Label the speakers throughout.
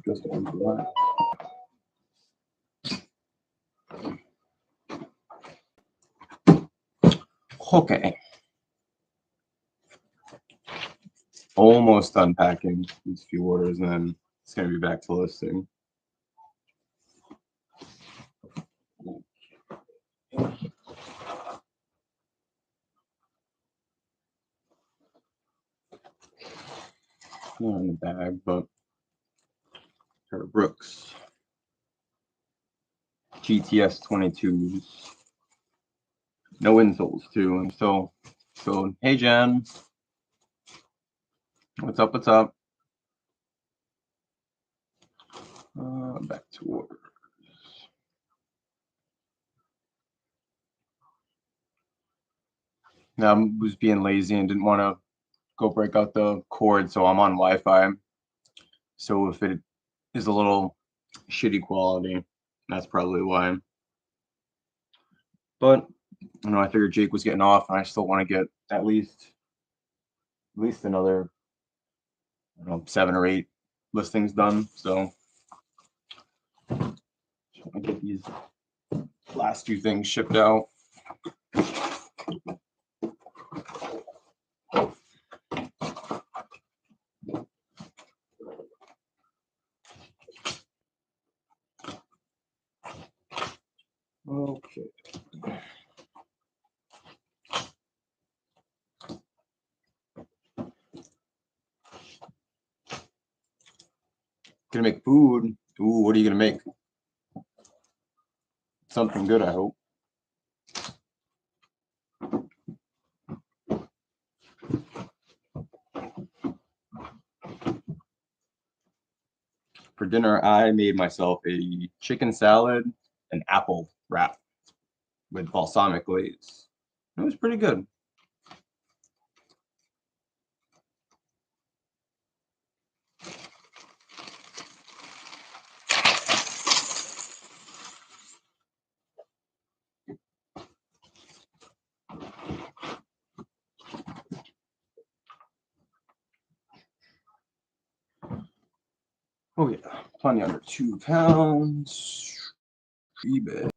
Speaker 1: Just open that. Okay. Almost unpacking these few orders, and then it's going to be back to listing. Not in the bag, but pair of Brooks GTS 22s. No insoles too. And so hey Jen, what's up? What's up? Back to orders. Now I was being lazy and didn't want to go break out the cord, so I'm on Wi-Fi. So if it is a little shitty quality, that's probably why. But you know, I figured Jake was getting off, and I still want to get at least another, I don't know, 7 or 8 listings done. So I get these last 2 things shipped out. Okay. Gonna make food. Ooh, what are you gonna make? Something good, I hope. For dinner, I made myself a chicken salad and apple wrap with balsamic glaze. It was pretty good. Oh yeah, plenty under 2 pounds. eBay.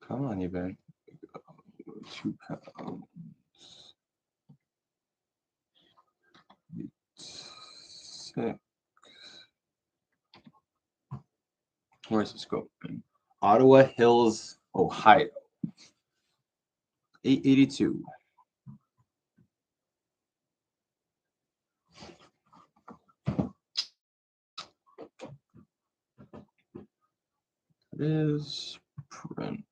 Speaker 1: Come on, eBay. 2 pounds. 6. Where's this go? Ottawa Hills, Ohio. 882. It is print.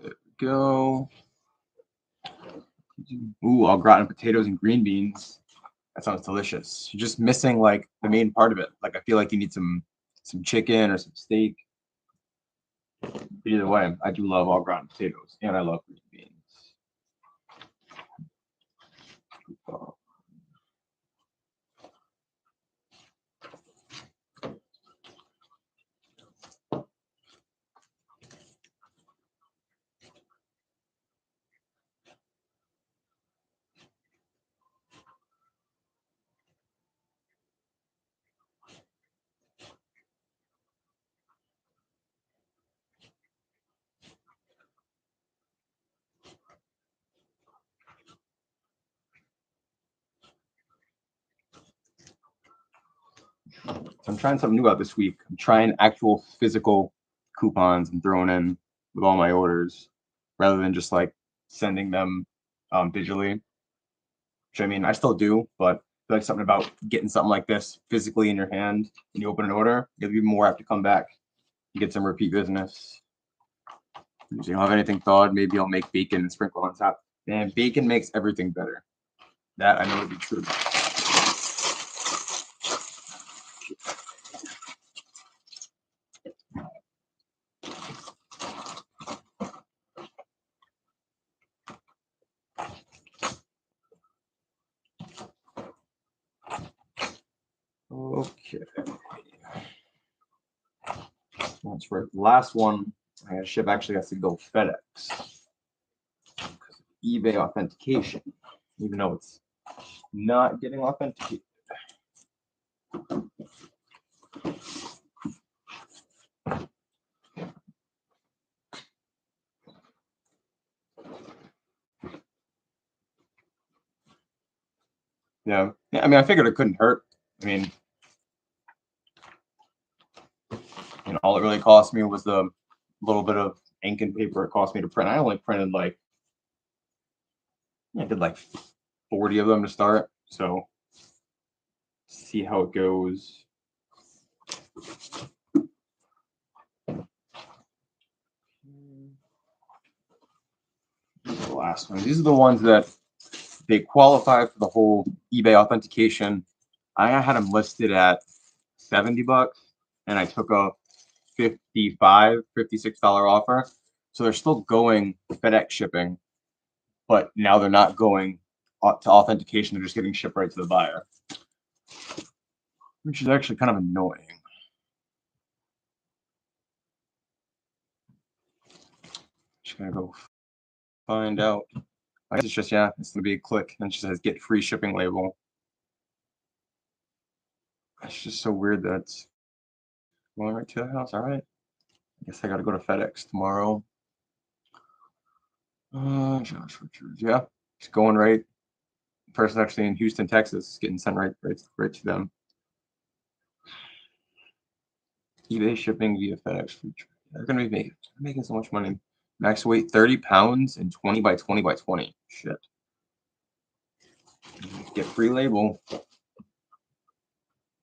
Speaker 1: There we go. Ooh, au gratin potatoes and green beans. That sounds delicious. You're just missing like the main part of it. Like I feel like you need some chicken or some steak. But either way, I do love au gratin potatoes and I love green beans. So I'm trying something new out this week. I'm trying actual physical coupons and throwing in with all my orders rather than just like sending them digitally. Which I mean, I still do, but I feel like something about getting something like this physically in your hand and you open an order, you'll be more apt to come back and get some repeat business. If you don't have anything thawed, maybe I'll make bacon and sprinkle on top. And bacon makes everything better. That I know to be true. Okay. That's right. The last one I gotta ship actually has to go FedEx. eBay authentication, even though it's not getting authenticated. Yeah, I mean, I figured it couldn't hurt. I mean, all it really cost me was the little bit of ink and paper it cost me to print. I only printed like, I did like 40 of them to start. So see how it goes. These are the last ones. These are the ones that they qualify for the whole eBay authentication. I had them listed at $70, and I took a $56 offer. So they're still going FedEx shipping, but now they're not going to authentication. They're just getting shipped right to the buyer, which is actually kind of annoying. Just gonna go find out. I guess it's just, yeah, it's gonna be a click and it just says get free shipping label. It's just so weird that it's going right to the house. All right. I guess I gotta go to FedEx tomorrow. Josh Richards, yeah, it's going right. The person actually in Houston, Texas, is getting sent right to them. eBay shipping via FedEx. They're gonna be making so much money. Max weight 30 pounds and 20 by 20 by 20. Shit. Get free label.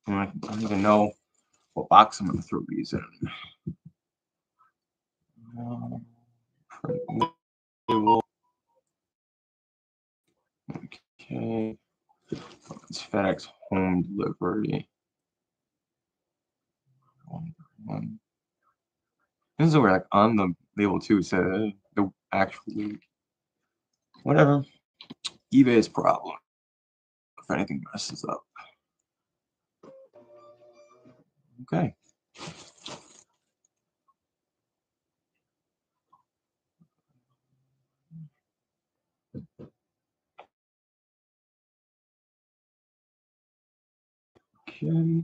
Speaker 1: I don't even know what box I'm gonna throw these in. Okay. It's FedEx home delivery. This is where, like, on the label too said the actually whatever. eBay's problem. If anything messes up. Okay. Okay.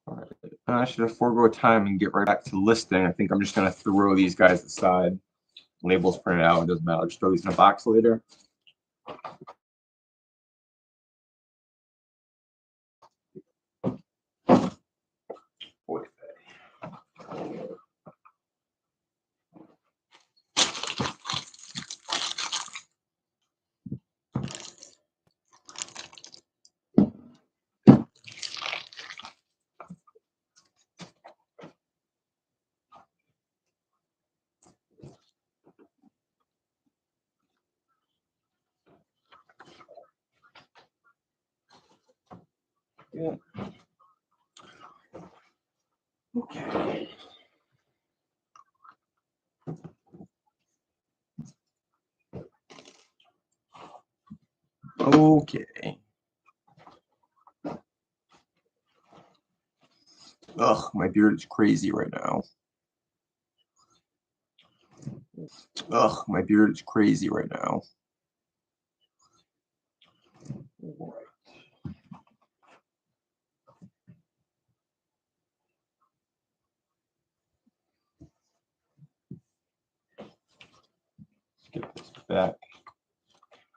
Speaker 1: All right. I should have forego time and get right back to listing. I think I'm just gonna throw these guys aside. Labels printed out. It doesn't matter. I'll just throw these in a box later. Yeah. Okay. Okay. Ugh, my beard is crazy right now. Ugh, my beard is crazy right now. All right. Let's get this back.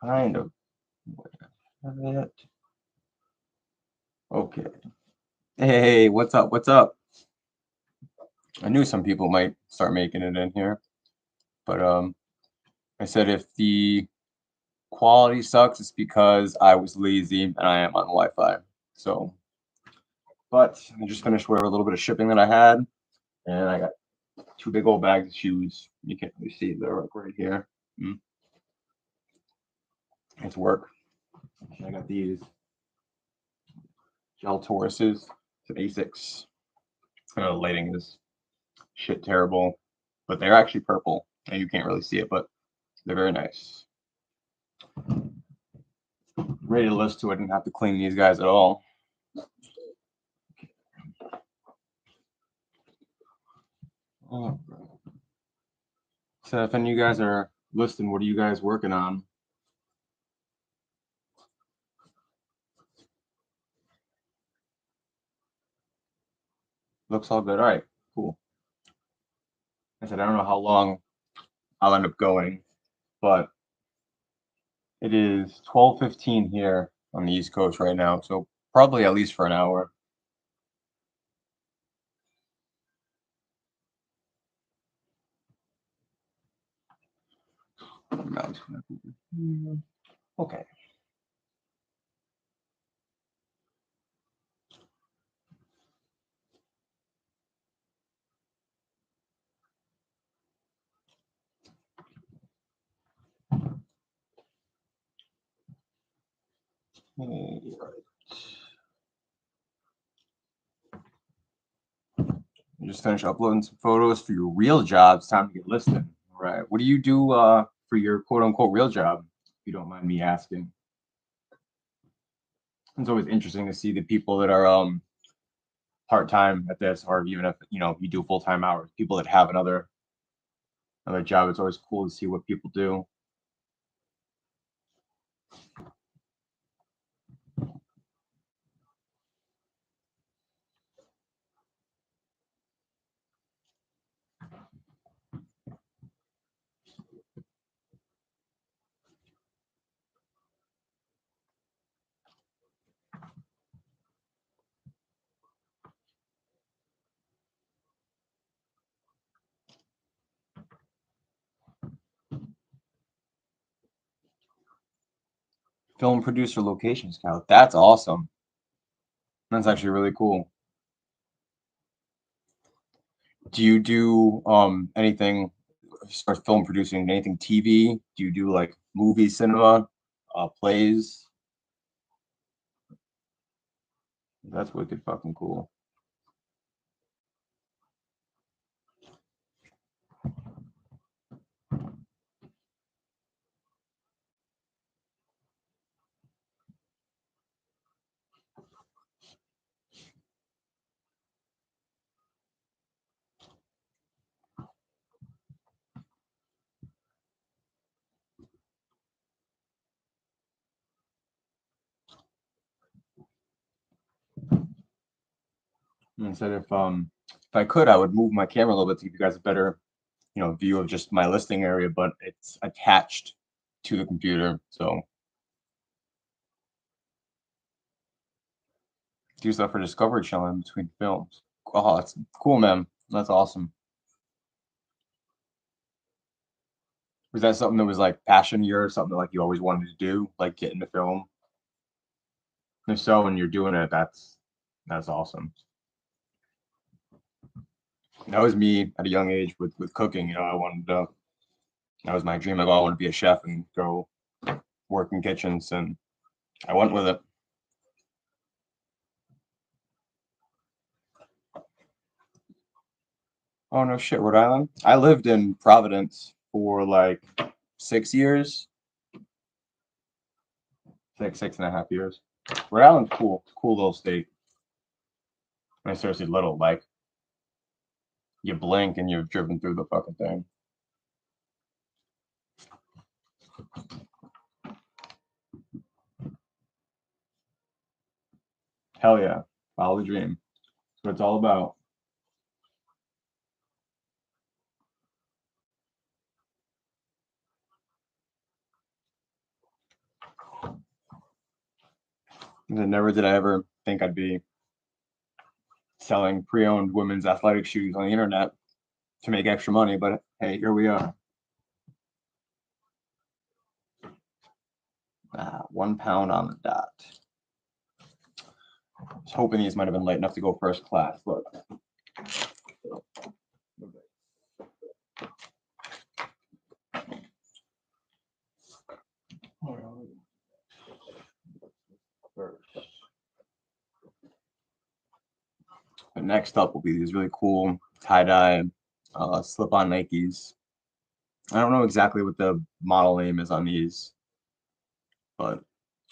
Speaker 1: Kind of. Okay. Hey, what's up? What's up? I knew some people might start making it in here, but I said if the quality sucks, it's because I was lazy and I am on Wi-Fi. So, but I just finished whatever little bit of shipping that I had, and I got 2 big old bags of shoes. You can't really see, they're like right here. It's work. I got these gel Tauruses. It's an Asics. Lighting is shit terrible, but they're actually purple, and you can't really see it, but they're very nice. Ready to listen to it and have to clean these guys at all. Oh, so if any of you guys are listening, what are you guys working on? Looks all good. All right, cool. I said I don't know how long I'll end up going, but it is 12:15 here on the East Coast right now, so probably at least for an hour. Okay. All right. You just finished uploading some photos for your real job. It's time to get listed. All right. What do you do for your quote unquote real job? If you don't mind me asking. It's always interesting to see the people that are part time at this, or even if you do full time hours. People that have another job. It's always cool to see what people do. Film producer location scout. That's awesome. That's actually really cool. Do you do anything as far as film producing, anything TV? Do you do like movie, cinema, plays? That's wicked fucking cool. And said if I could, I would move my camera a little bit to give you guys a better view of just my listing area, but it's attached to the computer, so do stuff for Discovery Channel in between films. Oh, that's cool, man. That's awesome. Was that something that was like passion of yours, something like you always wanted to do, like get into film? If so, when you're doing it, that's awesome. That was me at a young age with cooking. I wanted to. That was my dream. Like, oh, I want to be a chef and go work in kitchens, and I went with it. Oh no shit, Rhode Island. I lived in Providence for like 6 years, 6.5 years. Rhode Island's cool. It's a cool little state. I seriously little. Like you blink and you've driven through the fucking thing. Hell yeah. Follow the dream. That's what it's all about. And never did I ever think I'd be selling pre-owned women's athletic shoes on the internet to make extra money, but hey, here we are. 1 pound on the dot. I was hoping these might have been light enough to go first class, but but next up will be these really cool tie-dye slip-on Nikes. I don't know exactly what the model name is on these, but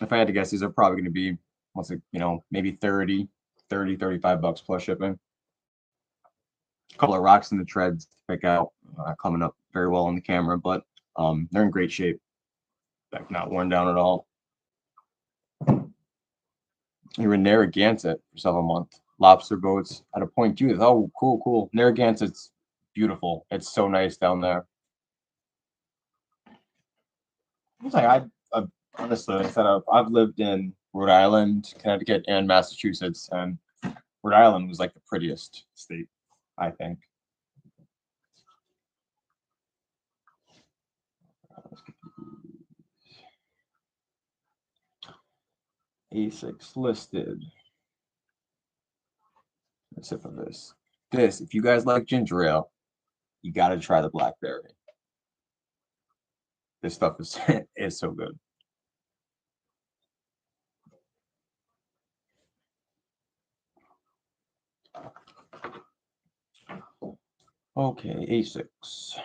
Speaker 1: if I had to guess, these are probably going to be, maybe 35 bucks plus shipping. A couple of rocks in the treads to pick out, coming up very well on the camera, but they're in great shape. Like not worn down at all. You were in Narragansett for several months. Lobster boats at a point too. Oh, cool, cool. Narragansett's beautiful. It's so nice down there. It's like I honestly, like I said, I've lived in Rhode Island, Connecticut, and Massachusetts, and Rhode Island was like the prettiest state, I think. A6 listed. A sip of this. This, if you guys like ginger ale, you got to try the blackberry. This stuff is is so good. Okay, A6.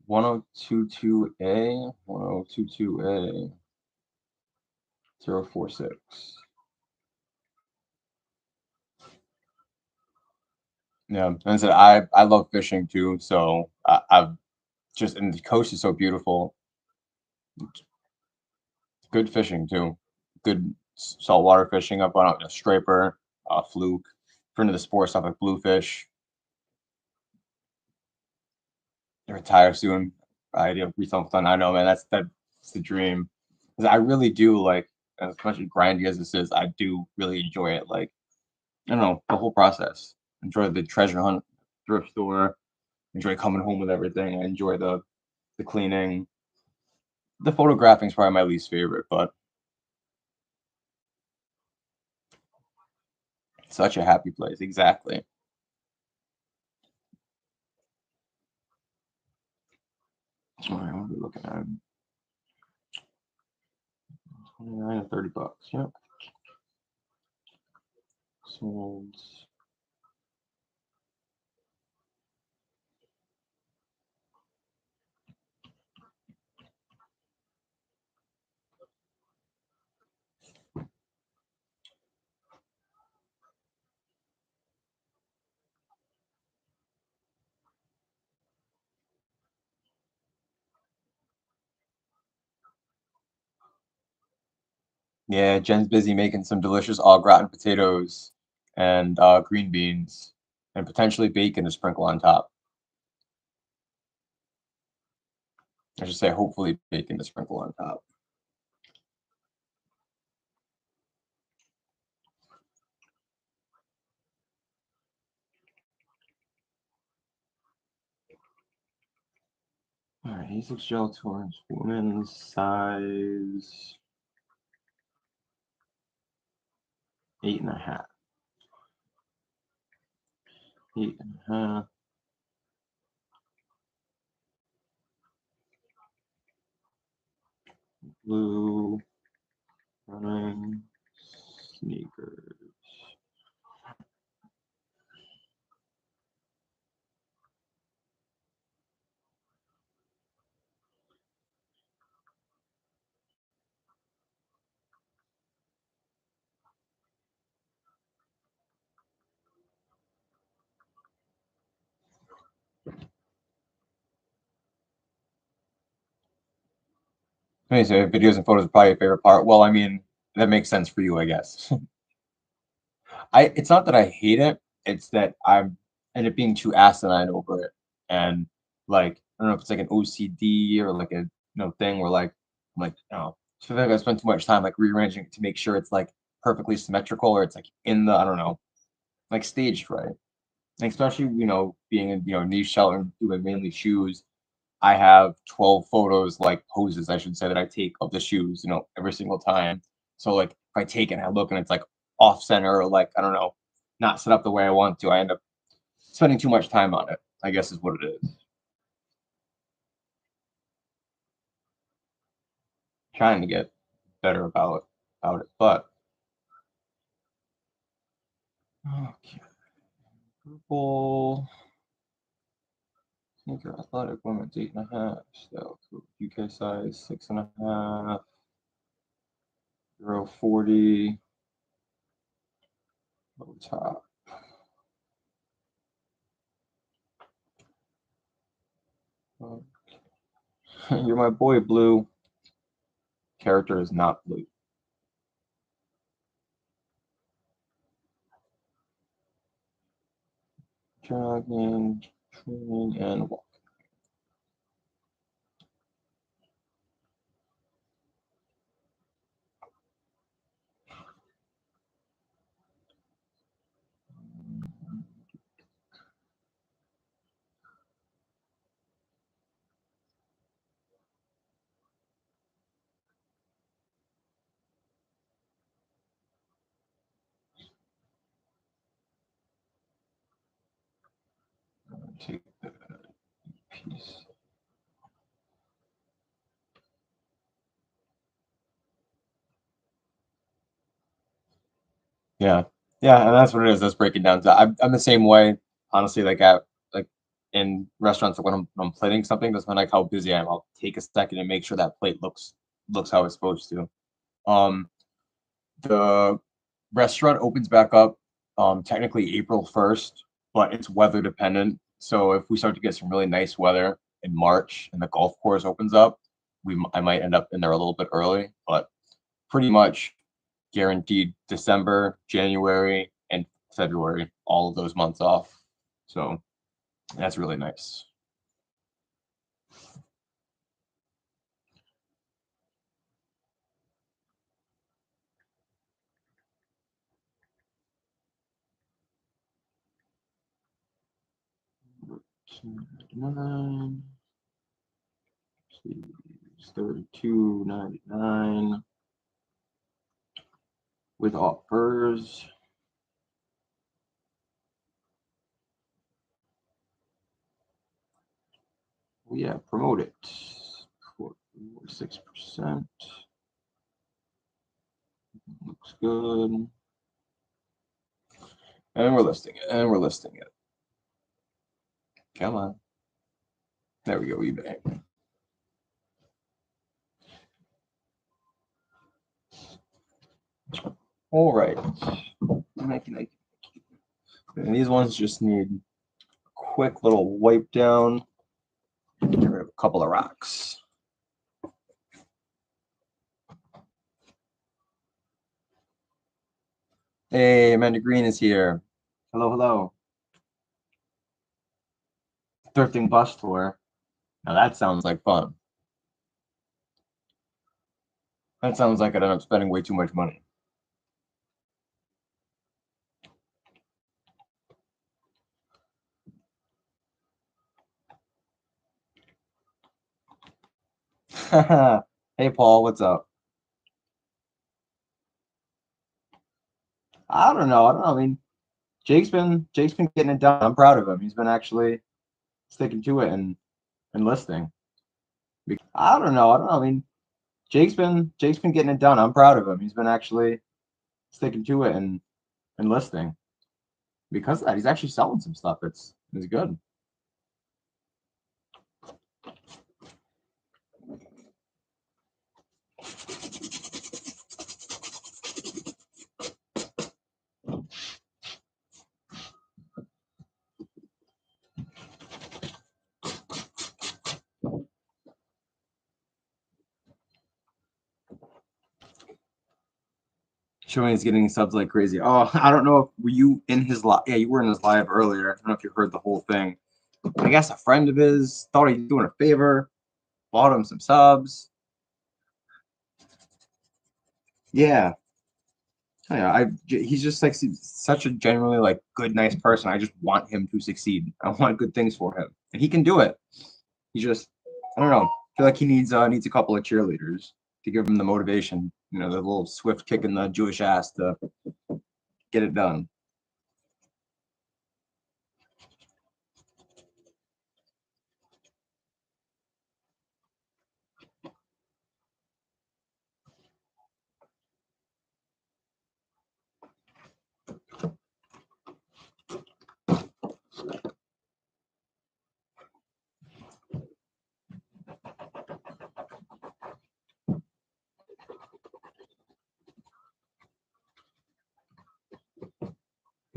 Speaker 1: 1022A, 1022A, 046. Yeah, and I said I love fishing too, so I've just and the coast is so beautiful. Good fishing too. Good saltwater fishing up on a striper, fluke. If you're into the sport stuff like bluefish, retire soon. Ideal retail fun. I know, man. That's the dream. 'Cause I really do like as much as grindy as this is. I do really enjoy it. Like I don't know the whole process. Enjoy the treasure hunt, thrift store. Enjoy coming home with everything. I enjoy the cleaning. The photographing is probably my least favorite, but such a happy place. Exactly. All right, what are we looking at? 29 and $30. Yep. Sold. Yeah, Jen's busy making some delicious au gratin potatoes and green beans and potentially bacon to sprinkle on top. I should say, hopefully, bacon to sprinkle on top. All right, A6 gel torch, women's size 8.5. 8.5. Blue running sneakers. Okay, so videos and photos are probably your favorite part. Well, I mean, that makes sense for you, I guess. It's not that I hate it, it's that I'm end up being too asinine over it. And like I don't know if it's like an OCD or like a thing where like I'm like, oh, I feel like I spend too much time like rearranging it to make sure it's like perfectly symmetrical or it's like in the I don't know, like staged right. And especially, being in, niche shelter doing mainly shoes, I have 12 photos, like poses, I should say, that I take of the shoes, every single time. So like if I take it and I look and it's like off center or like, I don't know, not set up the way I want to, I end up spending too much time on it, I guess is what it is. Trying to get better about it. But okay. Purple sneaker athletic women's 8.5. So UK size 6.5. 040 low top. You're my boy, Blue. Character is not blue. Jogging, training, and walking. Take the piece. Yeah, yeah, and that's what it is. That's breaking down. I'm the same way, honestly. Like in restaurants, like when I'm plating something, that's when like how busy I am. I'll take a second and make sure that plate looks how it's supposed to. Um, the restaurant opens back up technically April 1st, but it's weather dependent. So if we start to get some really nice weather in March and the golf course opens up, I might end up in there a little bit early, but pretty much guaranteed December, January, and February, all of those months off. So that's really nice. It's 32.99 with offers. Oh yeah, promote it. 6%. Looks good. And we're listing it. And we're listing it. Come on. There we go, eBay. All right. And these ones just need a quick little wipe down. Get rid of a couple of rocks. Hey, Amanda Green is here. Hello, hello. Thrifting bus tour. Now that sounds like fun. That sounds like I'd end up spending way too much money. Hey, Paul, what's up? I don't know. I don't know. I mean, Jake's been getting it done. I'm proud of him. He's been actually sticking to it and listing. I don't know. I don't know. I mean, Jake's been getting it done. I'm proud of him. He's been actually sticking to it and listing. Because of that, he's actually selling some stuff. It's good. Showing is getting subs like crazy. Oh, I don't know if were you in his live? Yeah, you were in his live earlier. I don't know if you heard the whole thing. I guess a friend of his thought he was doing a favor, bought him some subs. Yeah, yeah. He's just like such a genuinely like good, nice person. I just want him to succeed. I want good things for him, and he can do it. He just, I don't know. I feel like he needs a couple of cheerleaders to give him the motivation. You know, the little swift kick in the Jewish ass to get it done.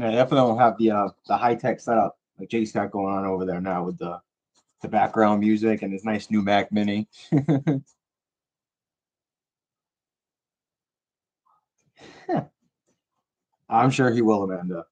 Speaker 1: I definitely don't have the high tech setup like Jake's got going on over there now with the background music and his nice new Mac Mini. I'm sure he will, Amanda.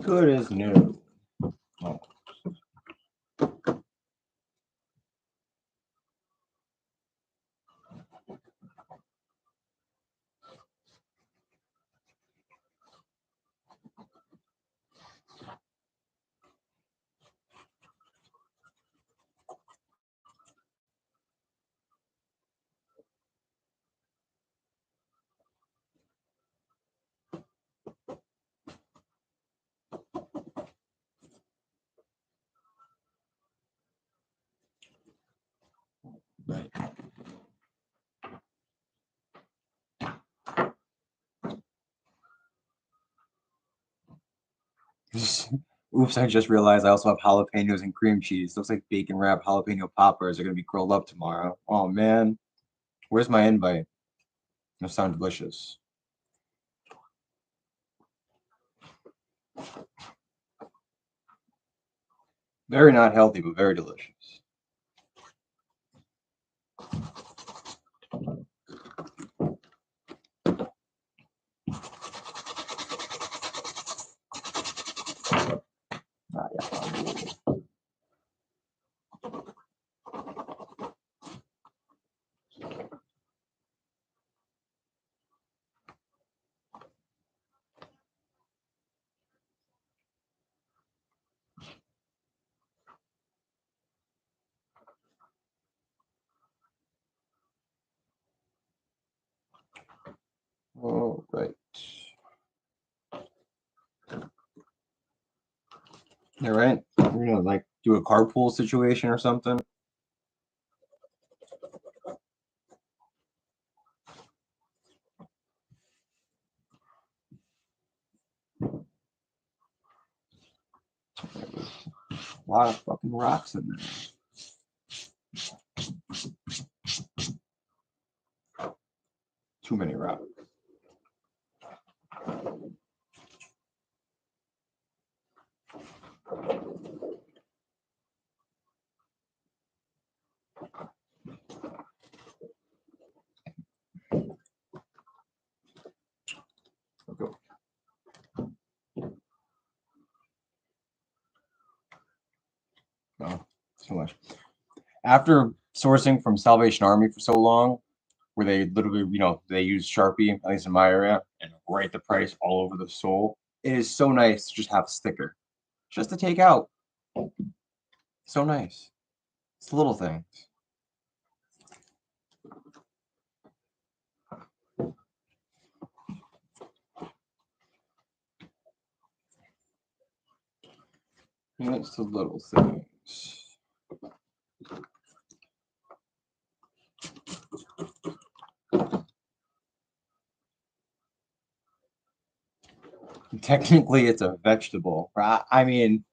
Speaker 1: Good as new. Oh. Right. Oops, I just realized I also have jalapenos and cream cheese. Looks like bacon wrapped jalapeno poppers are gonna be grilled up tomorrow. Oh man. Where's my invite? Those sound delicious. Very not healthy, but very delicious. Ah, yeah. All right. All right. We're gonna like do a carpool situation or something. A lot of fucking rocks in there. Too many rocks. Okay. No, too much. After sourcing from Salvation Army for so long, where they literally, they use Sharpie, at least in my area, and write the price all over the sole. It is so nice to just have a sticker, just to take out. So nice. It's the little things. It's the little things. Technically, it's a vegetable. I mean,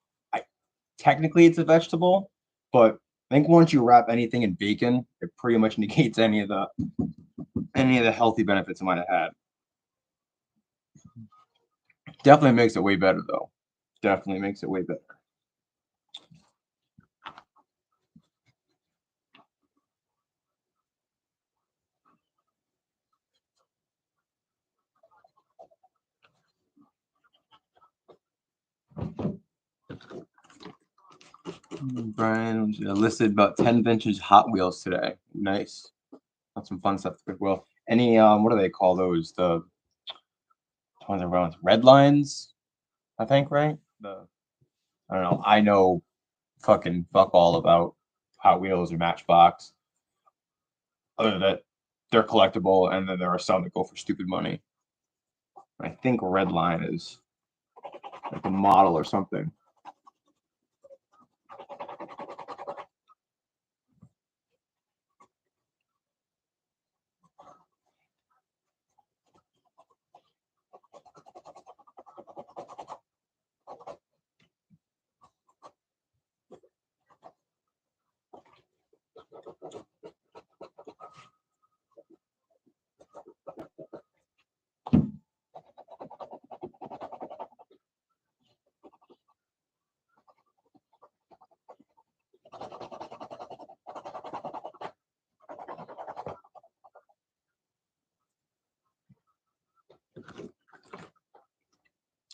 Speaker 1: technically it's a vegetable, but I think once you wrap anything in bacon, it pretty much negates any of the healthy benefits it might have had. Definitely makes it way better though. Definitely makes it way better. Brian listed about 10 vintage Hot Wheels today. Nice. Got some fun stuff to pick. Well, any what do they call those? The ones around red lines, I think, right? I don't know. I know fucking fuck all about Hot Wheels or Matchbox. Other than that, they're collectible, and then there are some that go for stupid money. I think red line is like a model or something.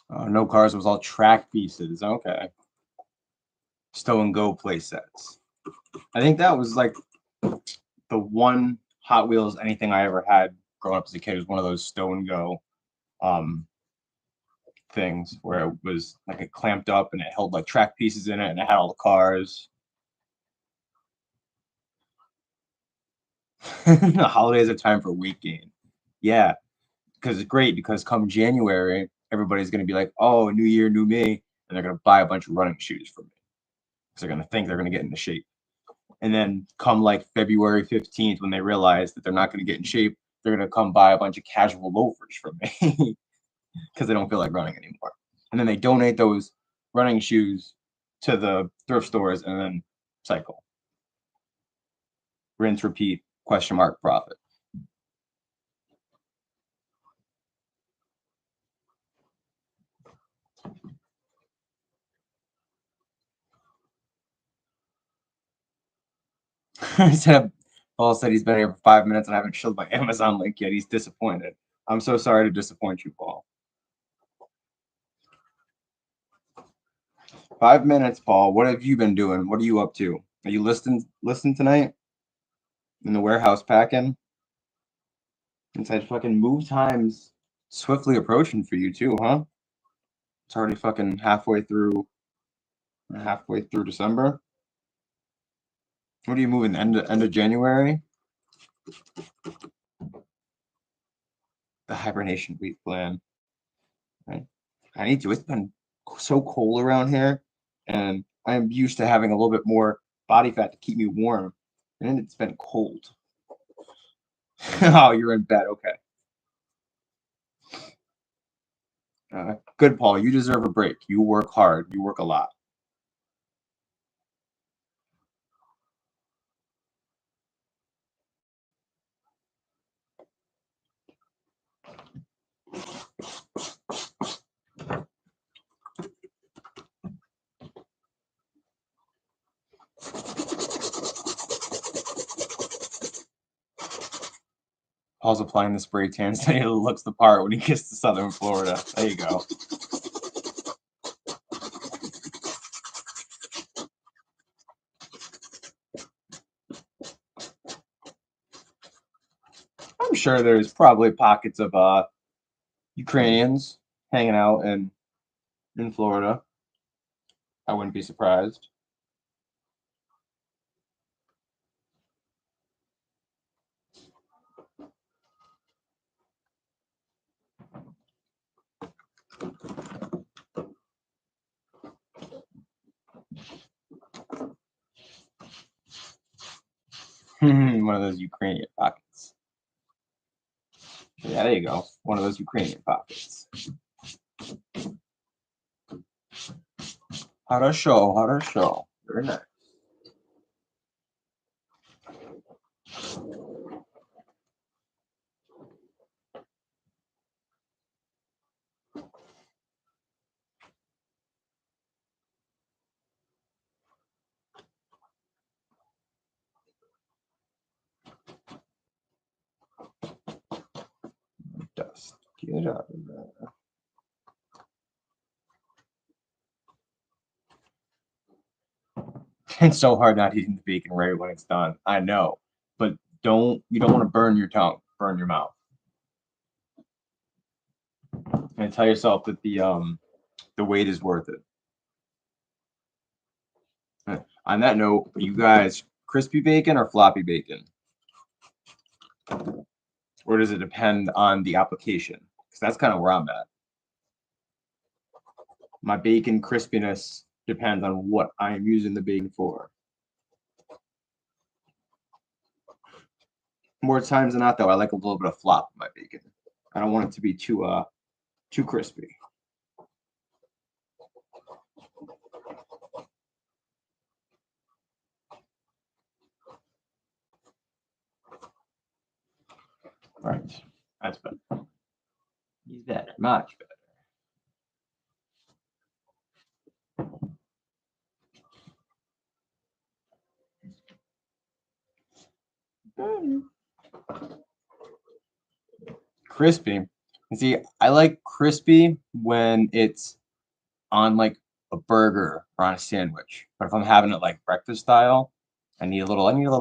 Speaker 1: No cars, it was all track pieces. Okay. Stow and go play sets. I think that was like the one Hot Wheels anything I ever had growing up as a kid was one of those stow and go things where it was like it clamped up and it held like track pieces in it and it had all the cars. The holidays are time for weight gain. Yeah, because it's great because come January, everybody's going to be like, oh, new year, new me. And they're going to buy a bunch of running shoes from me because they're going to think they're going to get into shape. And then come like February 15th, when they realize that they're not going to get in shape, they're going to come buy a bunch of casual loafers from me because they don't feel like running anymore. And then they donate those running shoes to the thrift stores and then cycle. Rinse, repeat, question mark, profit. Paul said he's been here for 5 minutes and I haven't showed my Amazon link yet. He's disappointed. I'm so sorry to disappoint you, Paul. 5 minutes, Paul. What have you been doing? What are you up to? Are you listening tonight? In the warehouse packing? Inside fucking move times swiftly approaching for you too, huh? It's already fucking halfway through December. What are you moving? End of January? The hibernation week plan. Right. I need to. It's been so cold around here, and I'm used to having a little bit more body fat to keep me warm, and it's been cold. Oh, you're in bed. Okay. Good, Paul. You deserve a break. You work hard. You work a lot. Paul's applying the spray tan so he looks the part when he gets to Southern Florida. There you go. I'm sure there's probably pockets of Ukrainians hanging out in Florida. I wouldn't be surprised. One of those Ukrainian pockets. Yeah, there you go. One of those Ukrainian pockets. How to show. Very nice. Dust. Get out of there. It's so hard not eating the bacon right when it's done. I know, but you don't want to burn your tongue, burn your mouth, and tell yourself that the wait is worth it. On that note, you guys, crispy bacon or floppy bacon, or does it depend on the application? Because that's kind of where I'm at. My bacon crispiness depends on what I am using the bacon for. More times than not, though, I like a little bit of flop in my bacon. I don't want it to be too crispy. All right, that's better. He's better, much better. Crispy. See, I like crispy when it's on like a burger or on a sandwich. But if I'm having it like breakfast style, I need a little, I don't know,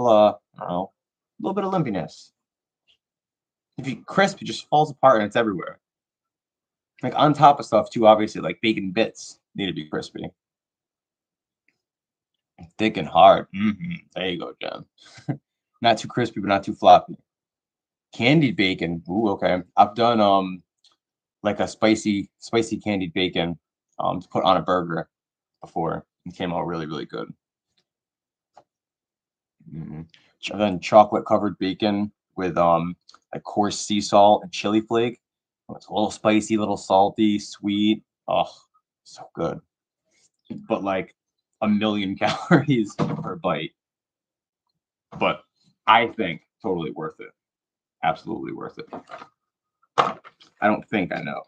Speaker 1: a little bit of lumpiness. If you crisp, it just falls apart and it's everywhere. Like on top of stuff too, obviously, like bacon bits need to be crispy. Thick and hard. There you go, Jen. Not too crispy, but not too floppy. Candied bacon. Ooh, okay. I've done like a spicy candied bacon to put on a burger before. It came out really, really good. Mm. And then chocolate covered bacon with like coarse sea salt and chili flake. Oh, it's a little spicy, a little salty, sweet. Oh, so good. But like a million calories per bite. But I think totally worth it. Absolutely worth it. I don't think I know.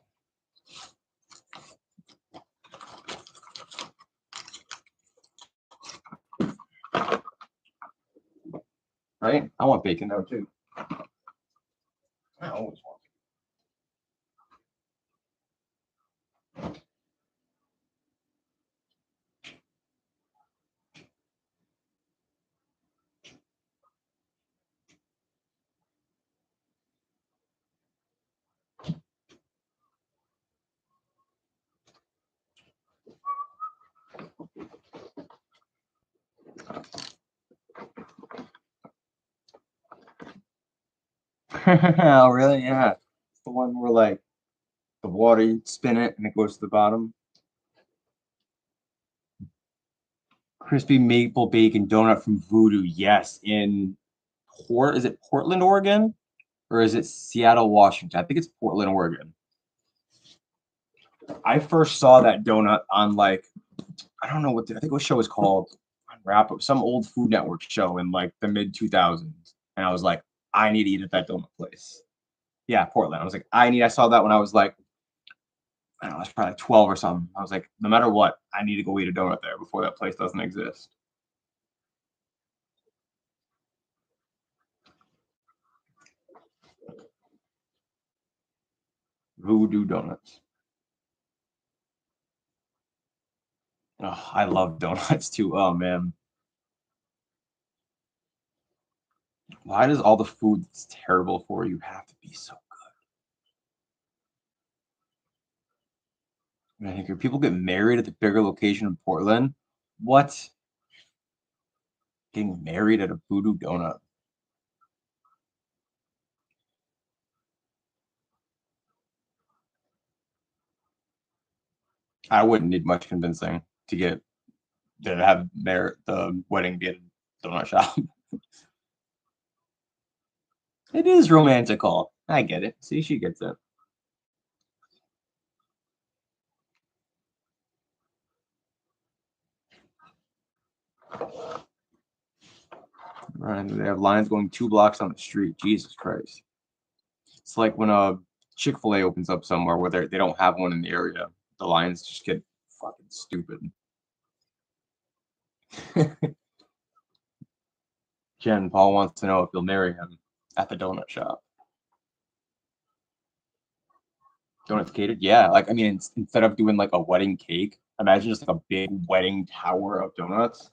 Speaker 1: Right? I want bacon though too. I always want. Oh, really? Yeah. It's the one where like the water, you spin it and it goes to the bottom. Crispy maple bacon donut from Voodoo. Yes, in is it Portland, Oregon? Or is it Seattle, Washington? I think it's Portland, Oregon. I first saw that donut on like I don't know I think what show was called Wrap Up, some old Food Network show in like the mid 2000s, and I was like, I need to eat at that donut place. Yeah, Portland. I was like, I saw that when I was like, I don't know, I was probably like 12 or something. I was like, no matter what, I need to go eat a donut there before that place doesn't exist. Voodoo Donuts. Oh, I love donuts too. Oh man, why does all the food that's terrible for you have to be so good? I think if people get married at the bigger location in Portland, what? Getting married at a Voodoo Donut? I wouldn't need much convincing to get to have the wedding be at a donut shop. It is romantical. I get it. See, she gets it. Right. They have lines going 2 blocks on the street. Jesus Christ. It's like when a Chick-fil-A opens up somewhere where they don't have one in the area. The lines just get fucking stupid. Jen Paul wants to know if you'll marry him at the donut shop. Donuts catered? Yeah. Like I mean, instead of doing like a wedding cake, imagine just like a big wedding tower of donuts.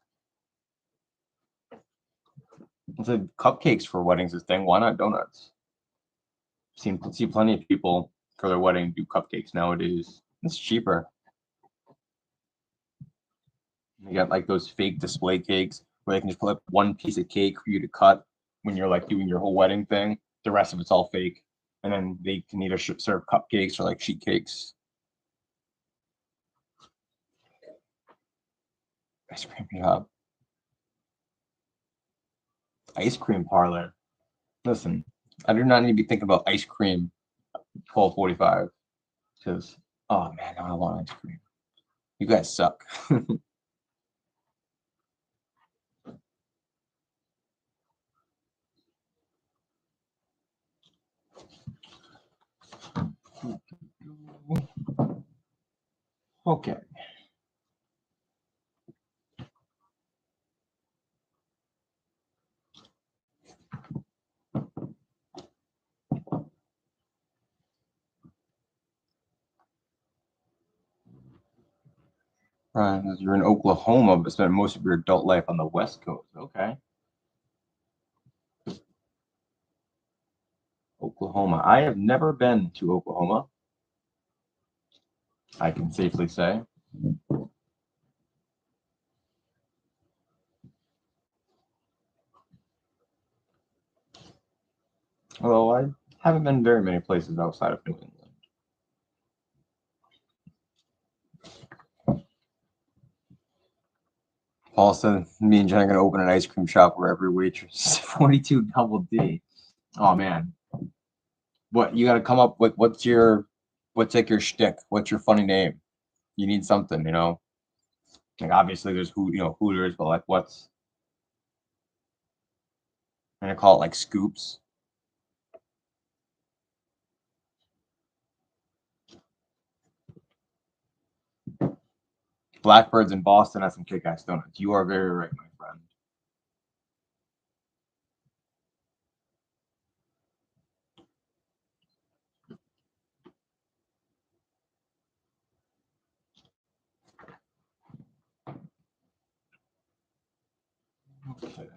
Speaker 1: It's like cupcakes for weddings is thing. Why not donuts? See plenty of people for their wedding do cupcakes nowadays. It's cheaper. You got like those fake display cakes where they can just put like one piece of cake for you to cut when you're like doing your whole wedding thing. The rest of it's all fake, and then they can either serve cupcakes or like sheet cakes. Ice cream shop, ice cream parlor. Listen, I do not need to be thinking about ice cream 12:45 because oh man, now I want ice cream. You guys suck. Okay. surprised you're in Oklahoma, but spent most of your adult life on the West Coast. Okay. Oklahoma. I have never been to Oklahoma, I can safely say. Although I haven't been very many places outside of New England. Paul said me and Jen are going to open an ice cream shop where every waitress is 42 double D. Oh, man. What, you got to come up with, what's like your shtick? What's your funny name? You need something, you know? Like, obviously there's Hooters, but like, what's, I'm going to call it like Scoops. Blackbirds in Boston have some kick-ass donuts. You are very right, my friend. Okay.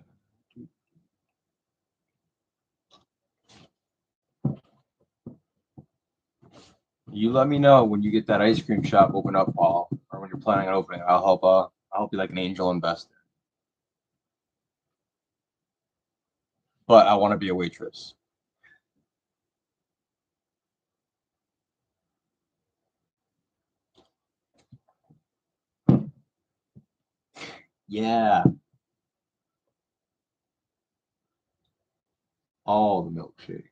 Speaker 1: You let me know when you get that ice cream shop open up, Paul, or when you're planning on opening. I'll help you like an angel investor. But I want to be a waitress. Yeah, all the milkshakes.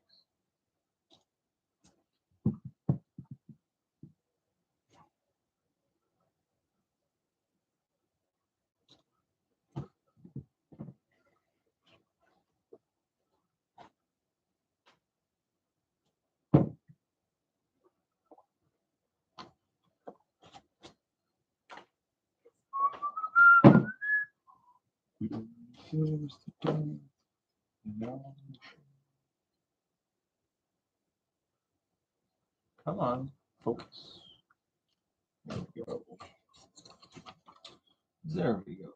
Speaker 1: Come on, focus. There we go. There we go.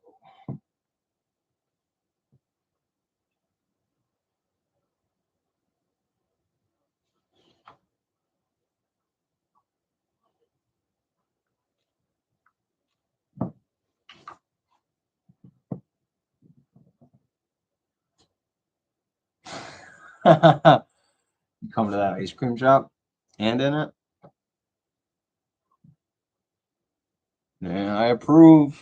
Speaker 1: You come to that ice cream shop and in it? Yeah, I approve.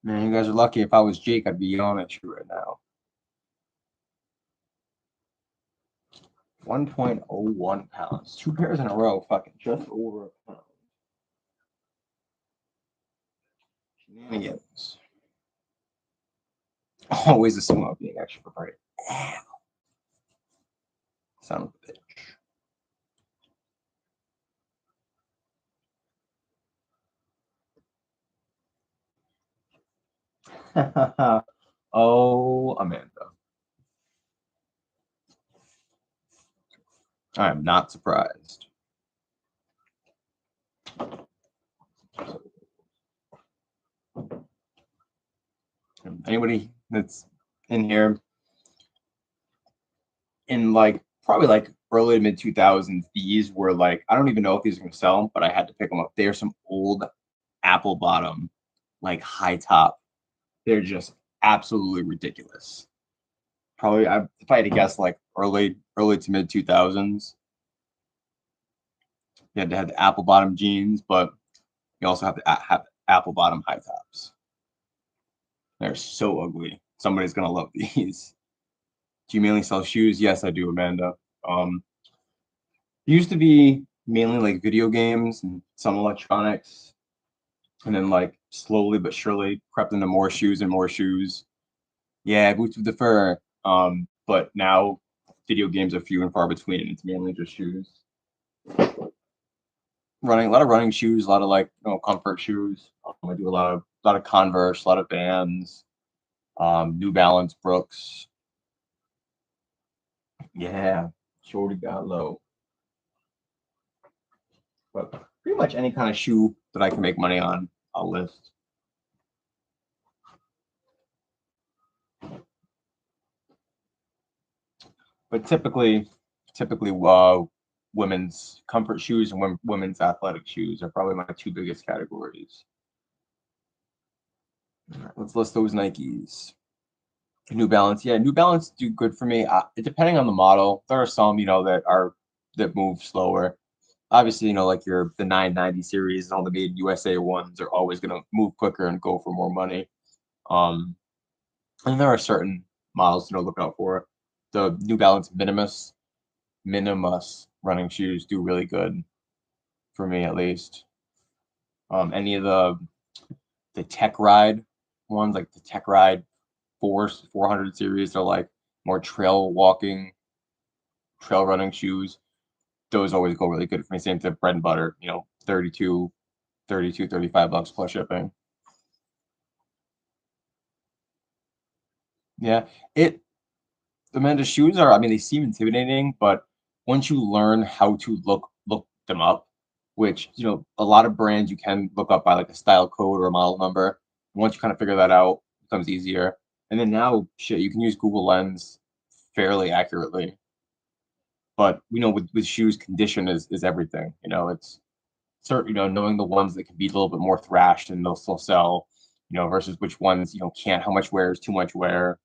Speaker 1: Man, you guys are lucky. If I was Jake, I'd be yelling at you right now. 1.01 pounds. 2 pairs in a row, fucking just over a pound. Shenanigans. Always assume I'm being extra prepared. Son of a bitch. Oh, Amanda. I am not surprised. Anybody that's in here in like probably like early to mid 2000s, these were like, I don't even know if these are going to sell, but I had to pick them up. They're some old apple bottom, like high top. They're just absolutely ridiculous. Probably, if I had to guess, like early to mid 2000s. You had to have the apple bottom jeans, but you also have to have apple bottom high tops. They're so ugly. Somebody's gonna love these. Do you mainly sell shoes? Yes, I do, Amanda. Used to be mainly like video games and some electronics, and then like slowly but surely crept into more shoes and more shoes. Yeah, boots with the fur. But now video games are few and far between, and it's mainly just shoes. Running, a lot of running shoes, a lot of like comfort shoes. I do a lot of Converse, a lot of Vans, New Balance, Brooks. Yeah, shorty got low. But pretty much any kind of shoe that I can make money on, I'll list. But typically, women's comfort shoes and women's athletic shoes are probably my two biggest categories. All right, let's list those Nikes. New Balance, yeah, New Balance do good for me. Depending on the model, there are some, that move slower. Obviously, like the 990 series and all the made USA ones are always going to move quicker and go for more money. And there are certain models to look out for. The New Balance Minimus running shoes do really good for me, at least. Any of the Tech Ride ones, like the Tech Ride 400 series, they're like more trail running shoes. Those always go really good for me. Same to bread and butter, 32, $35 plus shipping. Yeah, Amanda's shoes are, they seem intimidating, but once you learn how to look them up, which, a lot of brands you can look up by like a style code or a model number. Once you kind of figure that out, it becomes easier. And then now, shit, you can use Google Lens fairly accurately. But, with shoes, condition is everything. It's certain, knowing the ones that can be a little bit more thrashed and they'll still sell, versus which ones, can't, how much wear is too much wear.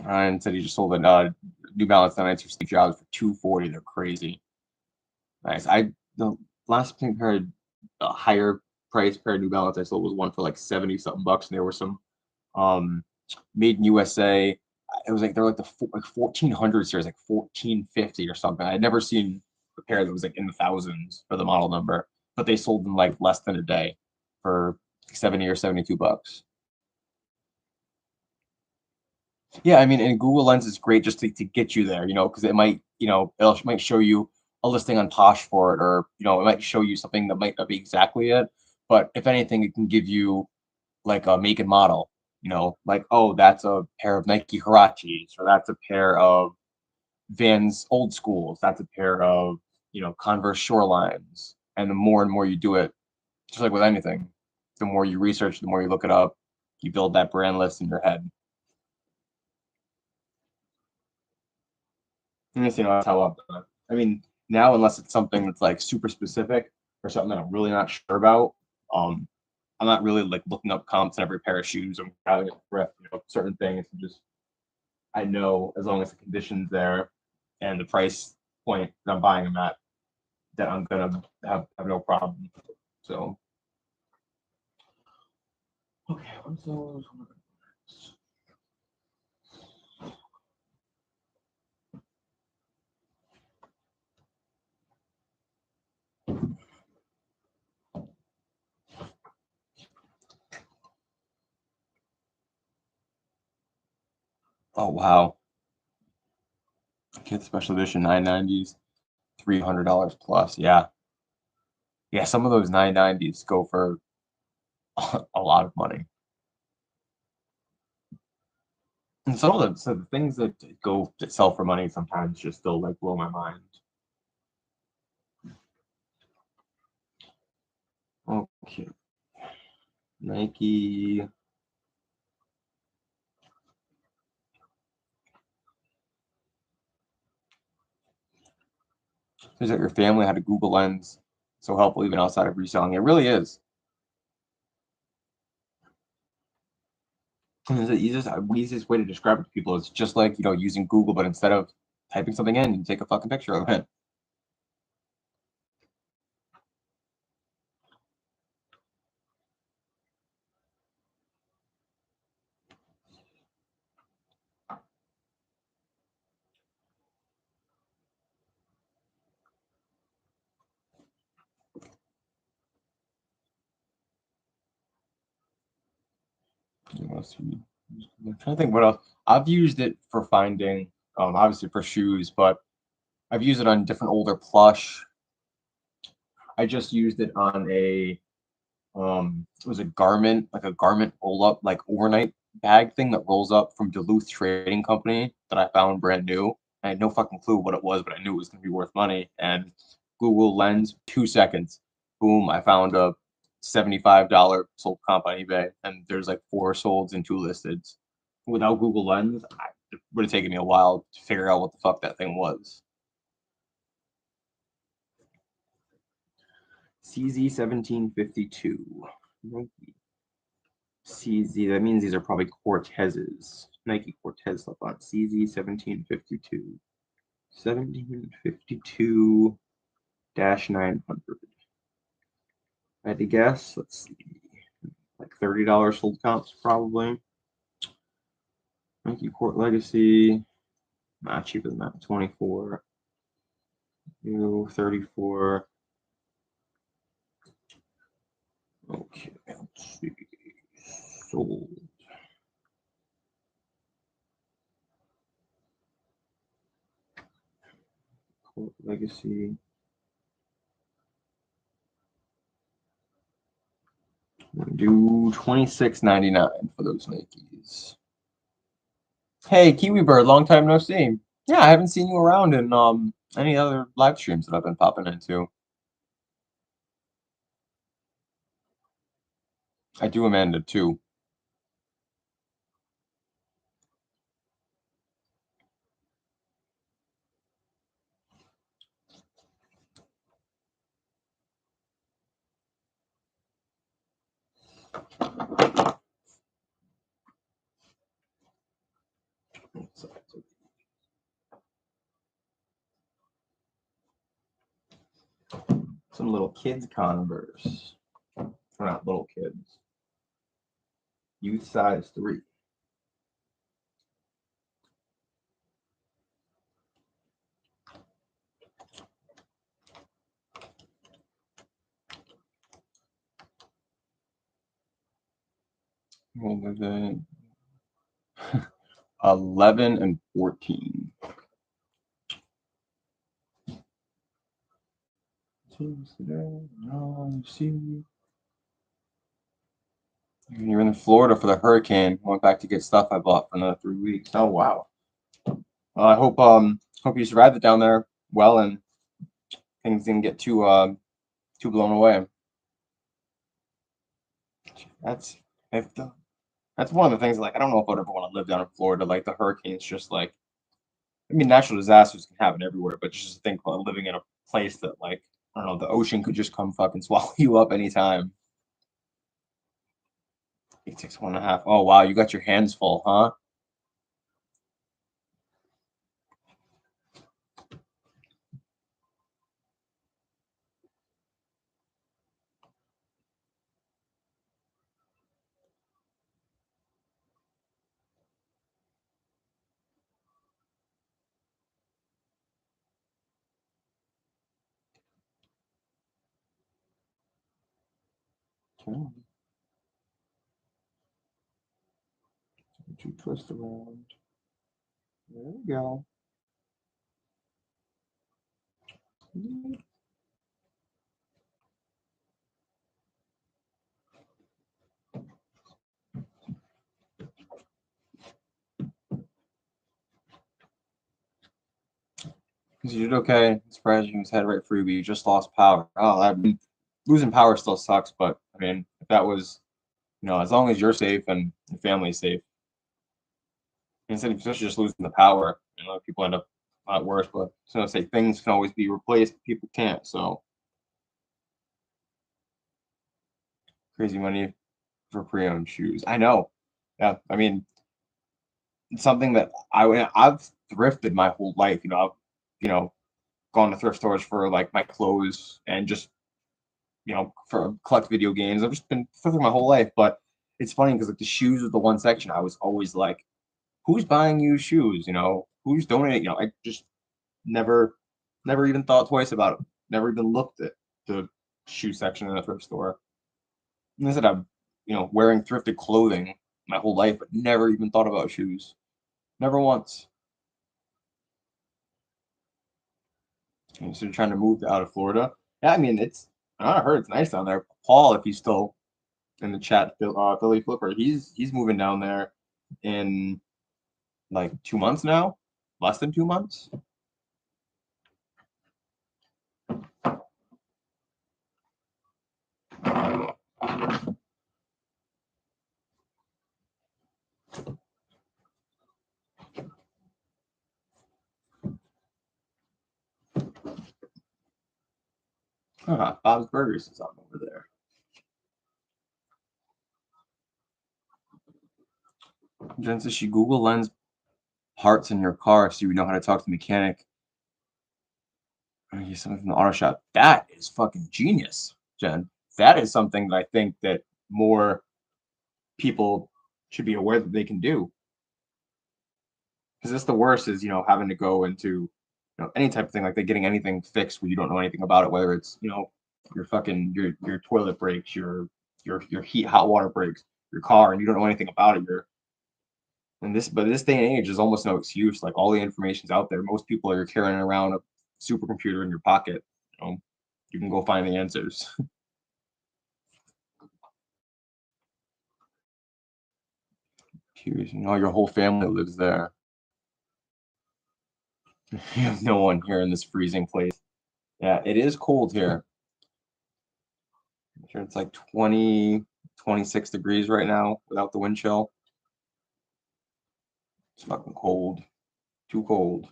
Speaker 1: Ryan said he just sold a New Balance 992 Steve Jobs for $240. They're crazy. Nice. The last pair of higher price pair of New Balance I sold was one for like 70 something bucks, and there were some made in USA. It was like they're like the 1400 series, like 1450 or something. I had never seen a pair that was like in the thousands for the model number, but they sold in like less than a day for 70 or 72 bucks. Yeah, and Google Lens is great just to get you there, because it might, it might show you a listing on Posh for it, or, it might show you something that might not be exactly it. But if anything, it can give you like a make and model, like, oh, that's a pair of Nike Huaraches, or that's a pair of Vans Old Schools, that's a pair of, Converse Shorelines. And the more you do it, just like with anything, the more you research, the more you look it up, you build that brand list in your head. That's how I've done it. Now, unless it's something that's like super specific or something that I'm really not sure about, um, I'm not really like looking up comps in every pair of shoes. I'm having certain things. I know as long as the condition's there and the price point that I'm buying them at, that I'm gonna have no problem. So, okay, what's those? Oh wow, Kid Special Edition 990s, $300 plus. Yeah, yeah. Some of those 990s go for a lot of money. And the things that sell for money sometimes just still like blow my mind. Okay, Nike. Says that your family had a Google Lens, so helpful even outside of reselling. It really is. And the easiest way to describe it to people is just like using Google, but instead of typing something in, you take a fucking picture of it. I'm trying to think what else. I've used it for finding, obviously for shoes, but I've used it on different older plush. I just used it on it was a garment, like a garment roll up, like overnight bag thing that rolls up from Duluth Trading Company that I found brand new. I had no fucking clue what it was, but I knew it was going to be worth money. And Google Lens, 2 seconds. Boom, I found a $75 sold comp on eBay, and there's like 4 solds and 2 listed. Without Google Lens, it would have taken me a while to figure out what the fuck that thing was. CZ1752. Nike. CZ, that means these are probably Cortezes. Nike Cortez slip on CZ1752. 1752-900. I had to guess, let's see, like $30 sold comps probably. Nike Court Legacy, not cheaper than that, 24. 34. Okay, let's see. Sold. Court Legacy. Do $26.99 for those Nikes. Hey, Kiwi Bird, long time no see. Yeah, I haven't seen you around in any other live streams that I've been popping into. I do Amanda too. Some little kids Converse. Or not little kids. Youth size 3. What was it? 11 and 14. You're in Florida for the hurricane. Went back to get stuff I bought for another 3 weeks. Oh wow. I hope you survived it down there well and things didn't get too blown away. That's one of the things. Like I don't know if I'd ever want to live down in Florida. Like the hurricanes, just like I mean, natural disasters can happen everywhere, but just think about living in a place that like I don't know, the ocean could just come fucking swallow you up anytime. 861.5. Oh wow, you got your hands full, huh? Okay. You twist around. There we go. You did okay. I'm surprised you was head right through, but you just lost power. Oh, I mean, losing power still sucks, but I mean, if that was, as long as you're safe and your family's safe, instead of especially just losing the power, people end up a lot worse. But so I say things can always be replaced, but people can't. So crazy money for pre-owned shoes. I know. Yeah, I mean, it's something that I've thrifted my whole life. I've gone to thrift stores for like my clothes and just for collect video games. I've just been thrifting my whole life, but it's funny because like the shoes was the one section I was always like, who's buying used shoes? Who's donating? I just never even thought twice about it. Never even looked at the shoe section in a thrift store. And I said I'm wearing thrifted clothing my whole life, but never even thought about shoes. Never once. And so trying to move out of Florida. Yeah, I mean I heard it's nice down there. Paul, if he's still in the chat, Philly Flipper, he's moving down there in like 2 months now, less than 2 months. Bob's Burgers is up over there. Jen says she Google Lens parts in your car so you know how to talk to the mechanic. Get something from the auto shop. That is fucking genius, Jen. That is something that I think that more people should be aware that they can do. Because that's the worst is, having to go into, any type of thing like that, getting anything fixed where you don't know anything about it, whether it's, your fucking your toilet breaks, your heat hot water breaks, your car, and you don't know anything about it. But this day and age, there's almost no excuse. Like all the information's out there. Most people are carrying around a supercomputer in your pocket. You can go find the answers. Curious, your whole family lives there. You have no one here in this freezing place. Yeah, it is cold here. I'm sure it's like 20, 26 degrees right now without the wind chill. It's fucking cold. Too cold.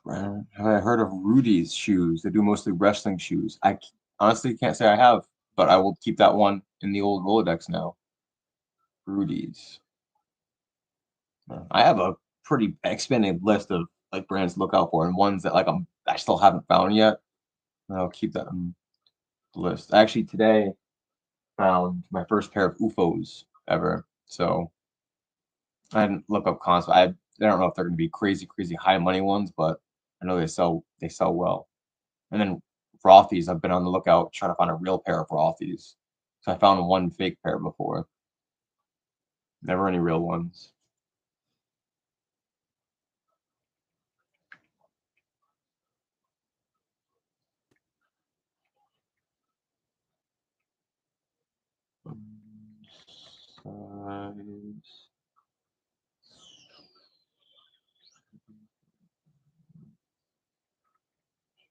Speaker 1: Have I heard of Rudy's shoes? They do mostly wrestling shoes. I honestly can't say I have, but I will keep that one in the old Rolodex now. Rudy's. I have a pretty expanded list of like brands to look out for and ones that I still haven't found yet. I'll keep that on the list. Actually, today found my first pair of UFOs ever. So I didn't look up cons. I don't know if they're going to be crazy, crazy high money ones, but I know they sell well. And then Rothy's, I've been on the lookout trying to find a real pair of Rothy's. So I found one fake pair before. Never any real ones. Size.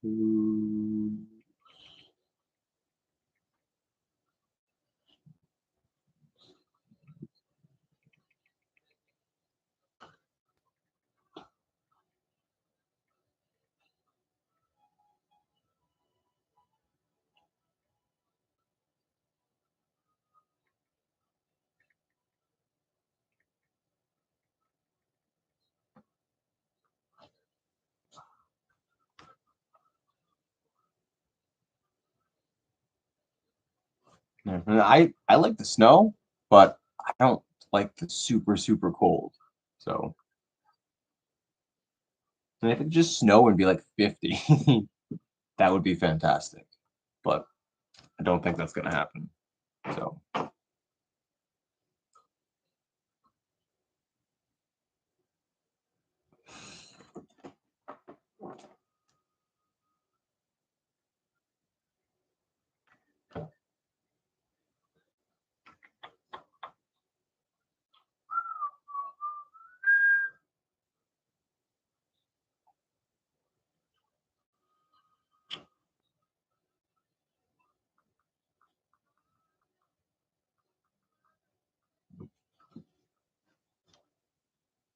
Speaker 1: Two. Yeah. And I like the snow, but I don't like the super, super cold. So, and if it just snow and be like 50, that would be fantastic. But I don't think that's gonna happen. So,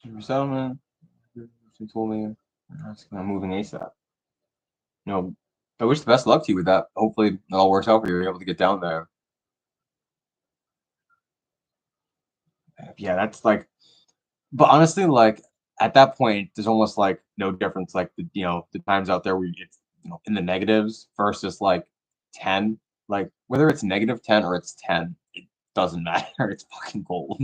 Speaker 1: resettlement. She told me I'm moving ASAP. I wish the best luck to you with that. Hopefully, it all works out for you. You're able to get down there. Yeah, that's like, but honestly, like at that point, there's almost like no difference. Like the times out there where it's in the negatives versus like 10. Like whether it's -10 or it's 10, it doesn't matter. It's fucking cold.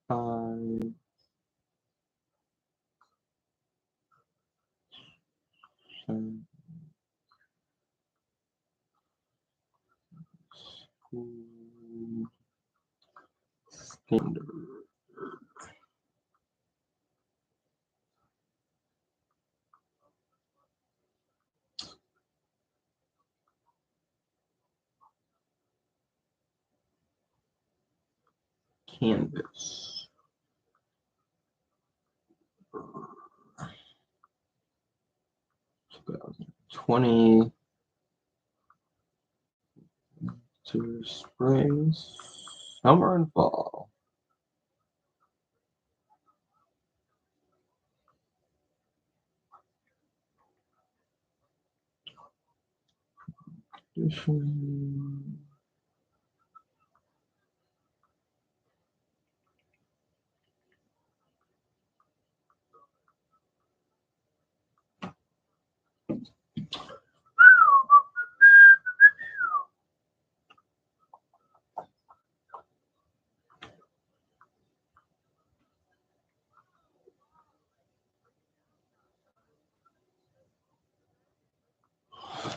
Speaker 1: Five, seven, two, standard. canvas. '20 to spring, summer, and fall. Edition.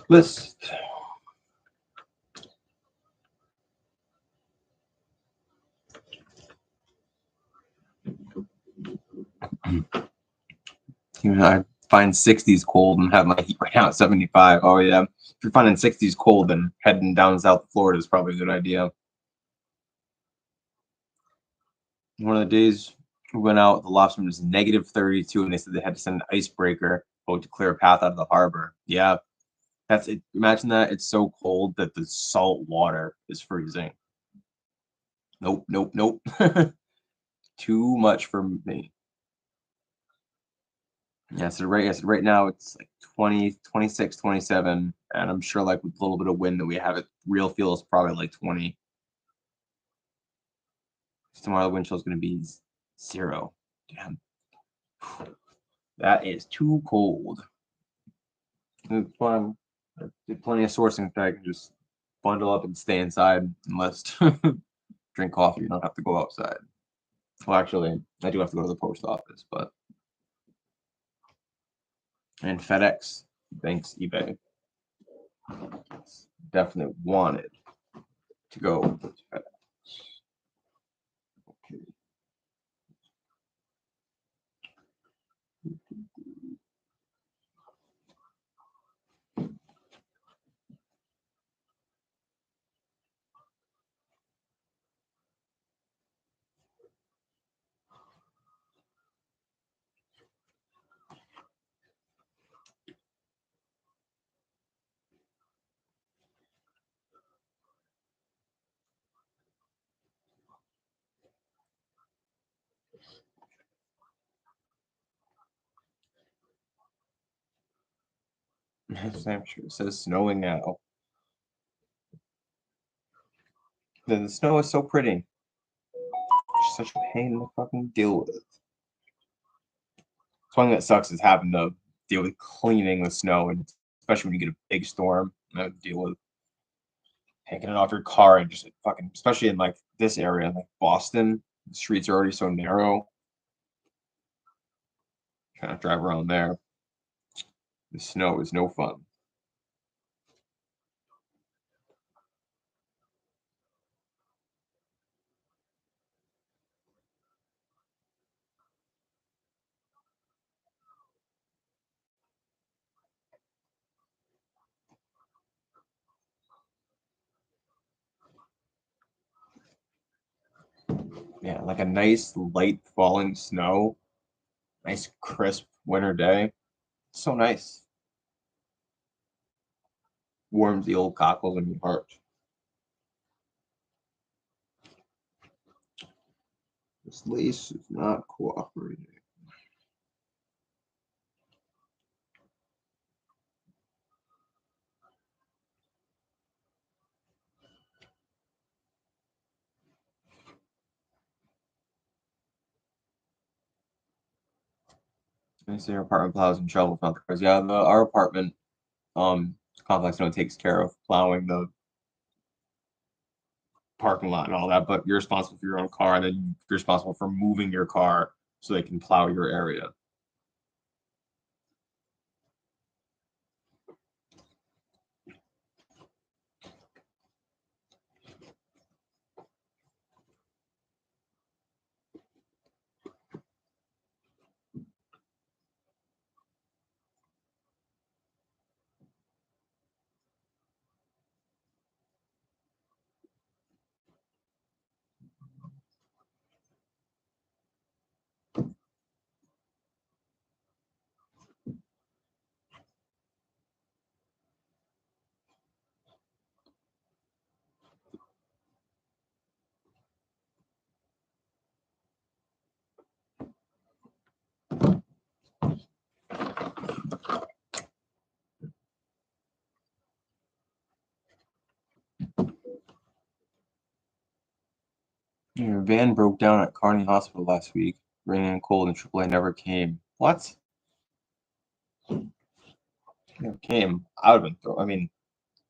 Speaker 1: List. I find 60s cold and have my heat right now at 75. Oh yeah. If you're finding 60s cold, then heading down south Florida is probably a good idea. One of the days we went out, the lobster was negative 32, and they said they had to send an icebreaker to clear a path out of the harbor. Yeah, that's it. Imagine that it's so cold that the salt water is freezing. Nope, nope, nope. Too much for me. Yeah, so right now it's like 20, 26, 27, and I'm sure like with a little bit of wind that we have, it real feel is probably like 20. Tomorrow the wind chill is going to be 0. Damn, that is too cold. It's fun. There's plenty of sourcing that I can just bundle up and stay inside and list. Drink coffee. You don't have to go outside. Well, actually, I do have to go to the post office, but and FedEx. Thanks, eBay. Definitely wanted to go to FedEx. Okay. I'm sure it says snowing now. The snow is so pretty. It's such a pain to fucking deal with. One thing that sucks is having to deal with cleaning the snow, and especially when you get a big storm, you have to deal with taking it off your car and just fucking, especially in like this area, like Boston, the streets are already so narrow. Trying to drive around there, the snow is no fun. Yeah, like a nice light falling snow, nice crisp winter day. So nice. Warms the old cockles in your heart. This lace is not cooperating. I say our apartment plows in trouble because yeah, our apartment complex takes care of plowing the parking lot and all that, but you're responsible for your own car, and then you're responsible for moving your car so they can plow your area. Your van broke down at Kearney Hospital last week. Rain and cold, and AAA never came. What? Never came. I would have been thrown. I mean,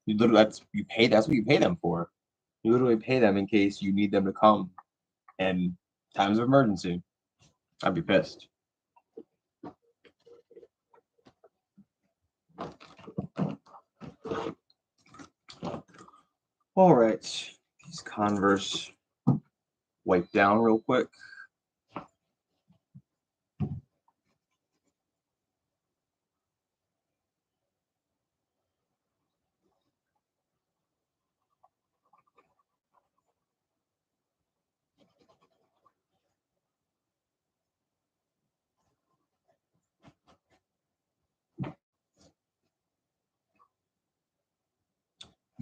Speaker 1: you literally you pay. That's what you pay them for. You literally pay them in case you need them to come in times of emergency. I'd be pissed. All right, these Converse wipe down real quick.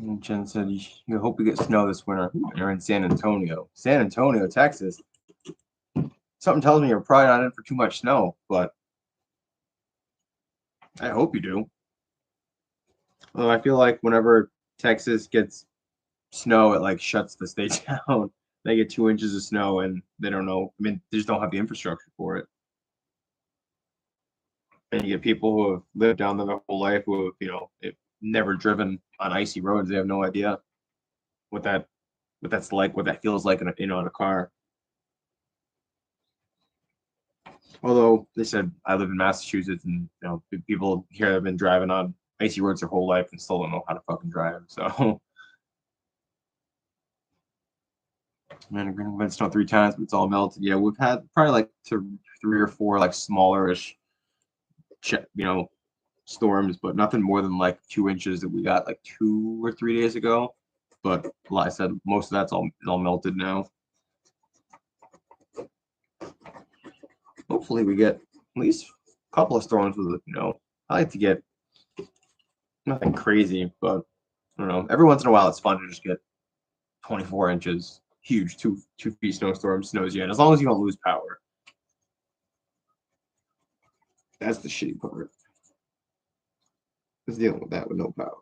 Speaker 1: And Jen said, "You hope we get snow this winter." You're in San Antonio, Texas. Something tells me you're probably not in for too much snow, but I hope you do. Well, I feel like whenever Texas gets snow, it like shuts the state down. They get 2 inches of snow and they don't know. I mean, they just don't have the infrastructure for it. And you get people who have lived down there their whole life who have, never driven on icy roads. They have no idea what that's like, what that feels like in a car. Although they said I live in Massachusetts, and people here have been driving on icy roads their whole life and still don't know how to fucking drive. So, man, Greenland been snow 3 times, but it's all melted. Yeah, we've had probably like 3 or 4 like smallerish, storms, but nothing more than like 2 inches that we got like 2 or 3 days ago. But like I said, most of that's all melted now. Hopefully, we get at least a couple of storms with I like to get nothing crazy, but I don't know. Every once in a while, it's fun to just get 24 inches, huge 2 feet snowstorm snows you in, as long as you don't lose power. That's the shitty part. Is dealing with that with no power.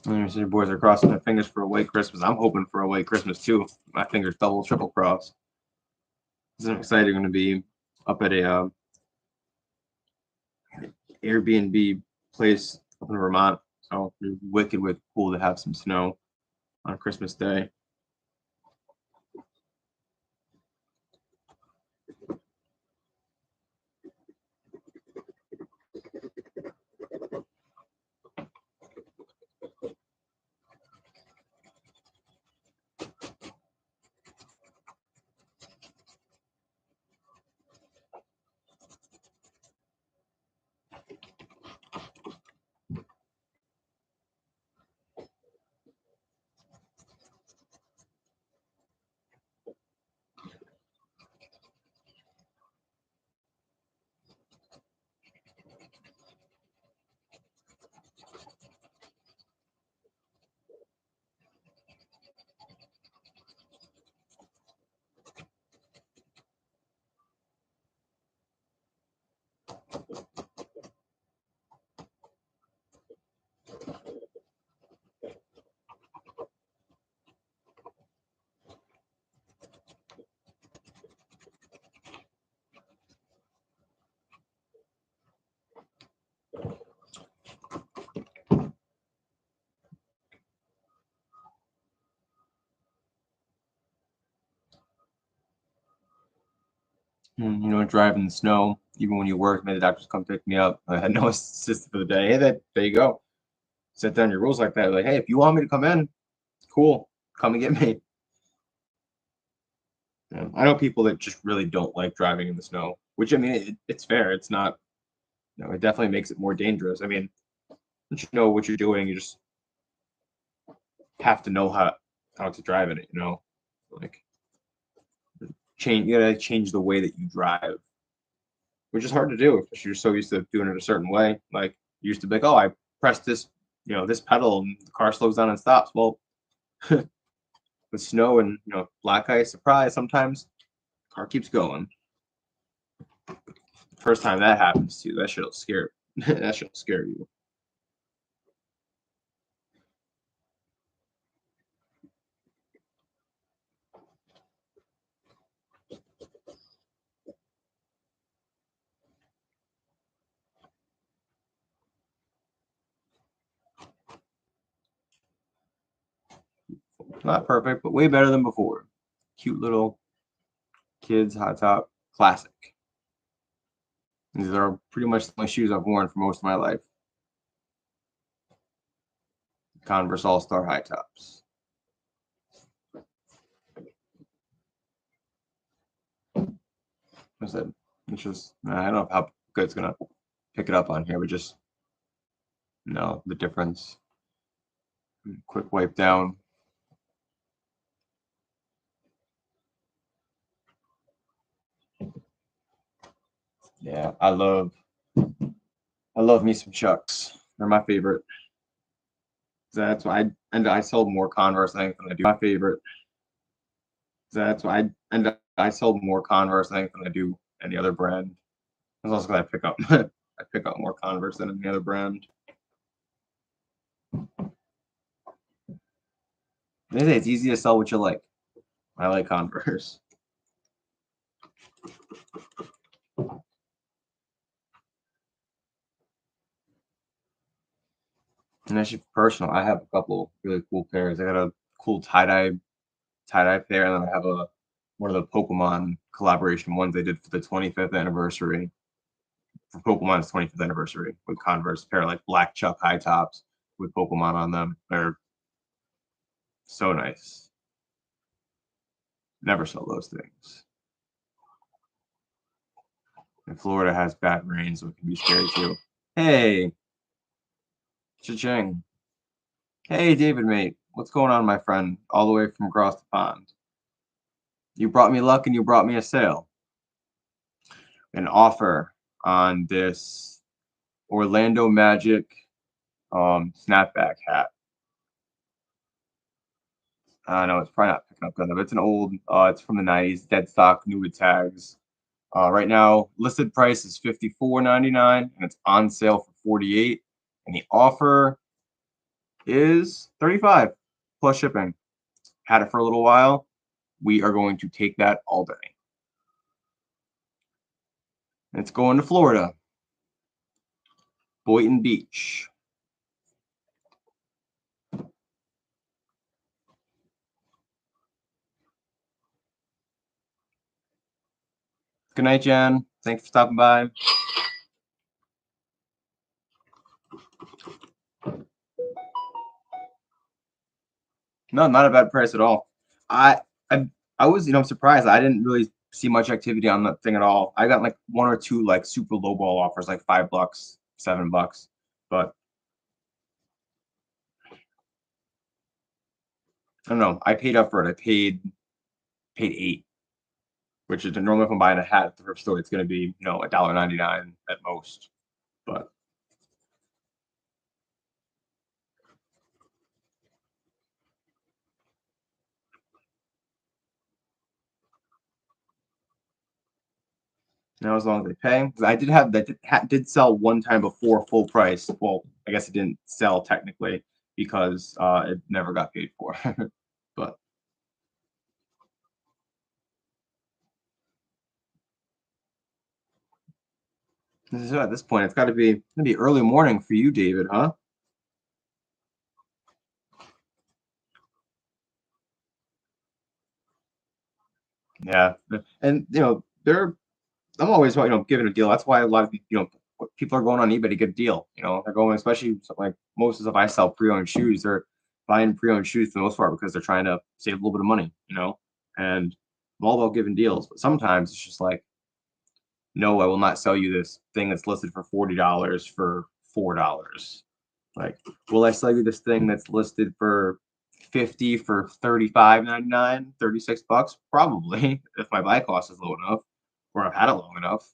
Speaker 1: And your boys are crossing their fingers for a white Christmas. I'm hoping for a white Christmas too. My fingers double, triple cross. This is exciting. Going to be up at a Airbnb place up in Vermont. So it's wicked cool to have some snow on Christmas Day. Driving in the snow, even when you work, maybe the doctors come pick me up. I had no assistant for the day. Hey, there you go. Set down your rules like that. Like, hey, if you want me to come in, cool, come and get me. I know people that just really don't like driving in the snow, which I mean, it's fair. It's not, it definitely makes it more dangerous. I mean, once you know what you're doing, you just have to know how to drive in it. Like You gotta change the way that you drive, which is hard to do because you're so used to doing it a certain way. Like you used to be like, oh, I press this, this pedal and the car slows down and stops. Well, with snow and black ice, surprise, sometimes the car keeps going. First time that happens to you, that shit'll scare that shit'll scare you. Not perfect, but way better than before. Cute little kids hot top classic. These are pretty much the only shoes I've worn for most of my life. Converse All-Star high tops. I said, it's just, I don't know how good it's gonna pick it up on here, but just the difference. Quick wipe down. Yeah, I love me some Chucks. They're my favorite. That's why I sold more Converse I think than I do my favorite. That's why I sold more Converse I think than I do any other brand. That's also because I pick up more Converse than any other brand. They say it's easy to sell what you like. I like Converse. And actually, personal, I have a couple really cool pairs. I got a cool tie-dye pair, and then I have one of the Pokemon collaboration ones they did for the 25th anniversary. For Pokemon's 25th anniversary with Converse, pair of like black Chuck high tops with Pokemon on them. They're so nice. Never sell those things. And Florida has bad rain, so it can be scary too. Hey, cha-ching. Hey, David, mate. What's going on, my friend? All the way from across the pond. You brought me luck and you brought me a sale. An offer on this Orlando Magic snapback hat. I know it's probably not picking up good enough. It's an old, it's from the 90s, dead stock, new with tags. Right now, listed price is $54.99 and it's on sale for $48. And the offer is $35 plus shipping. Had it for a little while. We are going to take that all day. It's going to Florida. Boynton Beach. Good night, Jen. Thanks for stopping by. No, not a bad price at all. I I was surprised. I didn't really see much activity on that thing at all. I got like one or two like super low ball offers, like $5, $7, but I don't know. I paid up for it. I paid $8, which is normally if I'm buying a hat at the thrift store, it's going to be $1.99 at most. But now as long as they pay, 'cause I did have that hat did sell one time before full price. Well, I guess it didn't sell technically because it never got paid for. But at this point, it's got to be early morning for you, David, huh? Yeah, and they're I'm always giving a deal. That's why a lot of people are going on eBay to get a deal. They're going, especially like most of the stuff I sell pre-owned shoes. They're buying pre-owned shoes for the most part because they're trying to save a little bit of money. And I'm all about giving deals, but sometimes it's just like, no, I will not sell you this thing that's listed for $40 for $4. Like, will I sell you this thing that's listed for 50 for 35.99, 36 bucks, probably, if my buy cost is low enough, or I've had it long enough.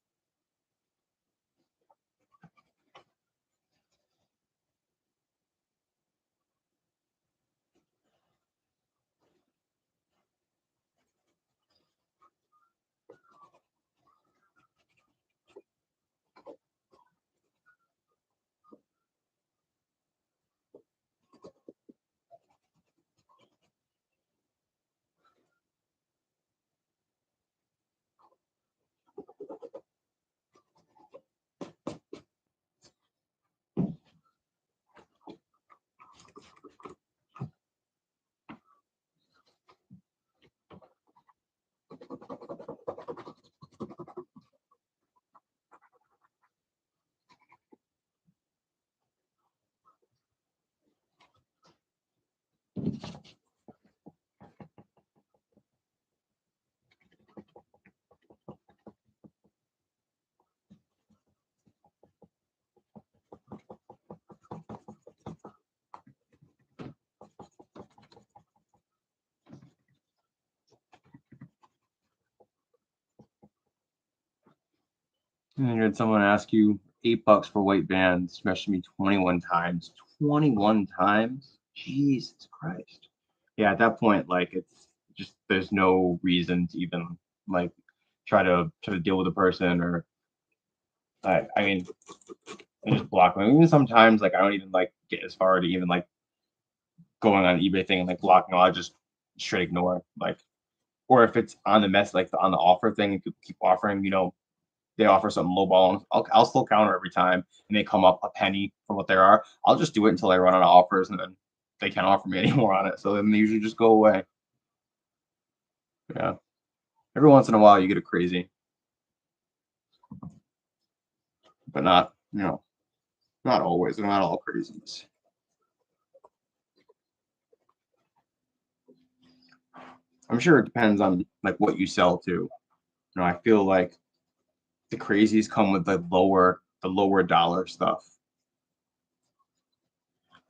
Speaker 1: And then you had someone ask you $8 for white bands, messaged me 21 times. 21 times? Jesus Christ. Yeah, at that point, like it's just there's no reason to even like try to deal with a person or I mean I just block them. Even sometimes like I don't even like get as far to even like going on eBay thing and like blocking all, I just straight ignore. Like or if it's on the mess like on the offer thing, if you keep offering, they offer something lowball, and I'll still counter every time, and they come up a penny from what they are. I'll just do it until I run out of offers, and then they can't offer me anymore on it. So then they usually just go away. Yeah. Every once in a while, you get a crazy, but not, not always. They're not all crazies. I'm sure it depends on like what you sell to. I feel like the crazies come with the lower dollar stuff.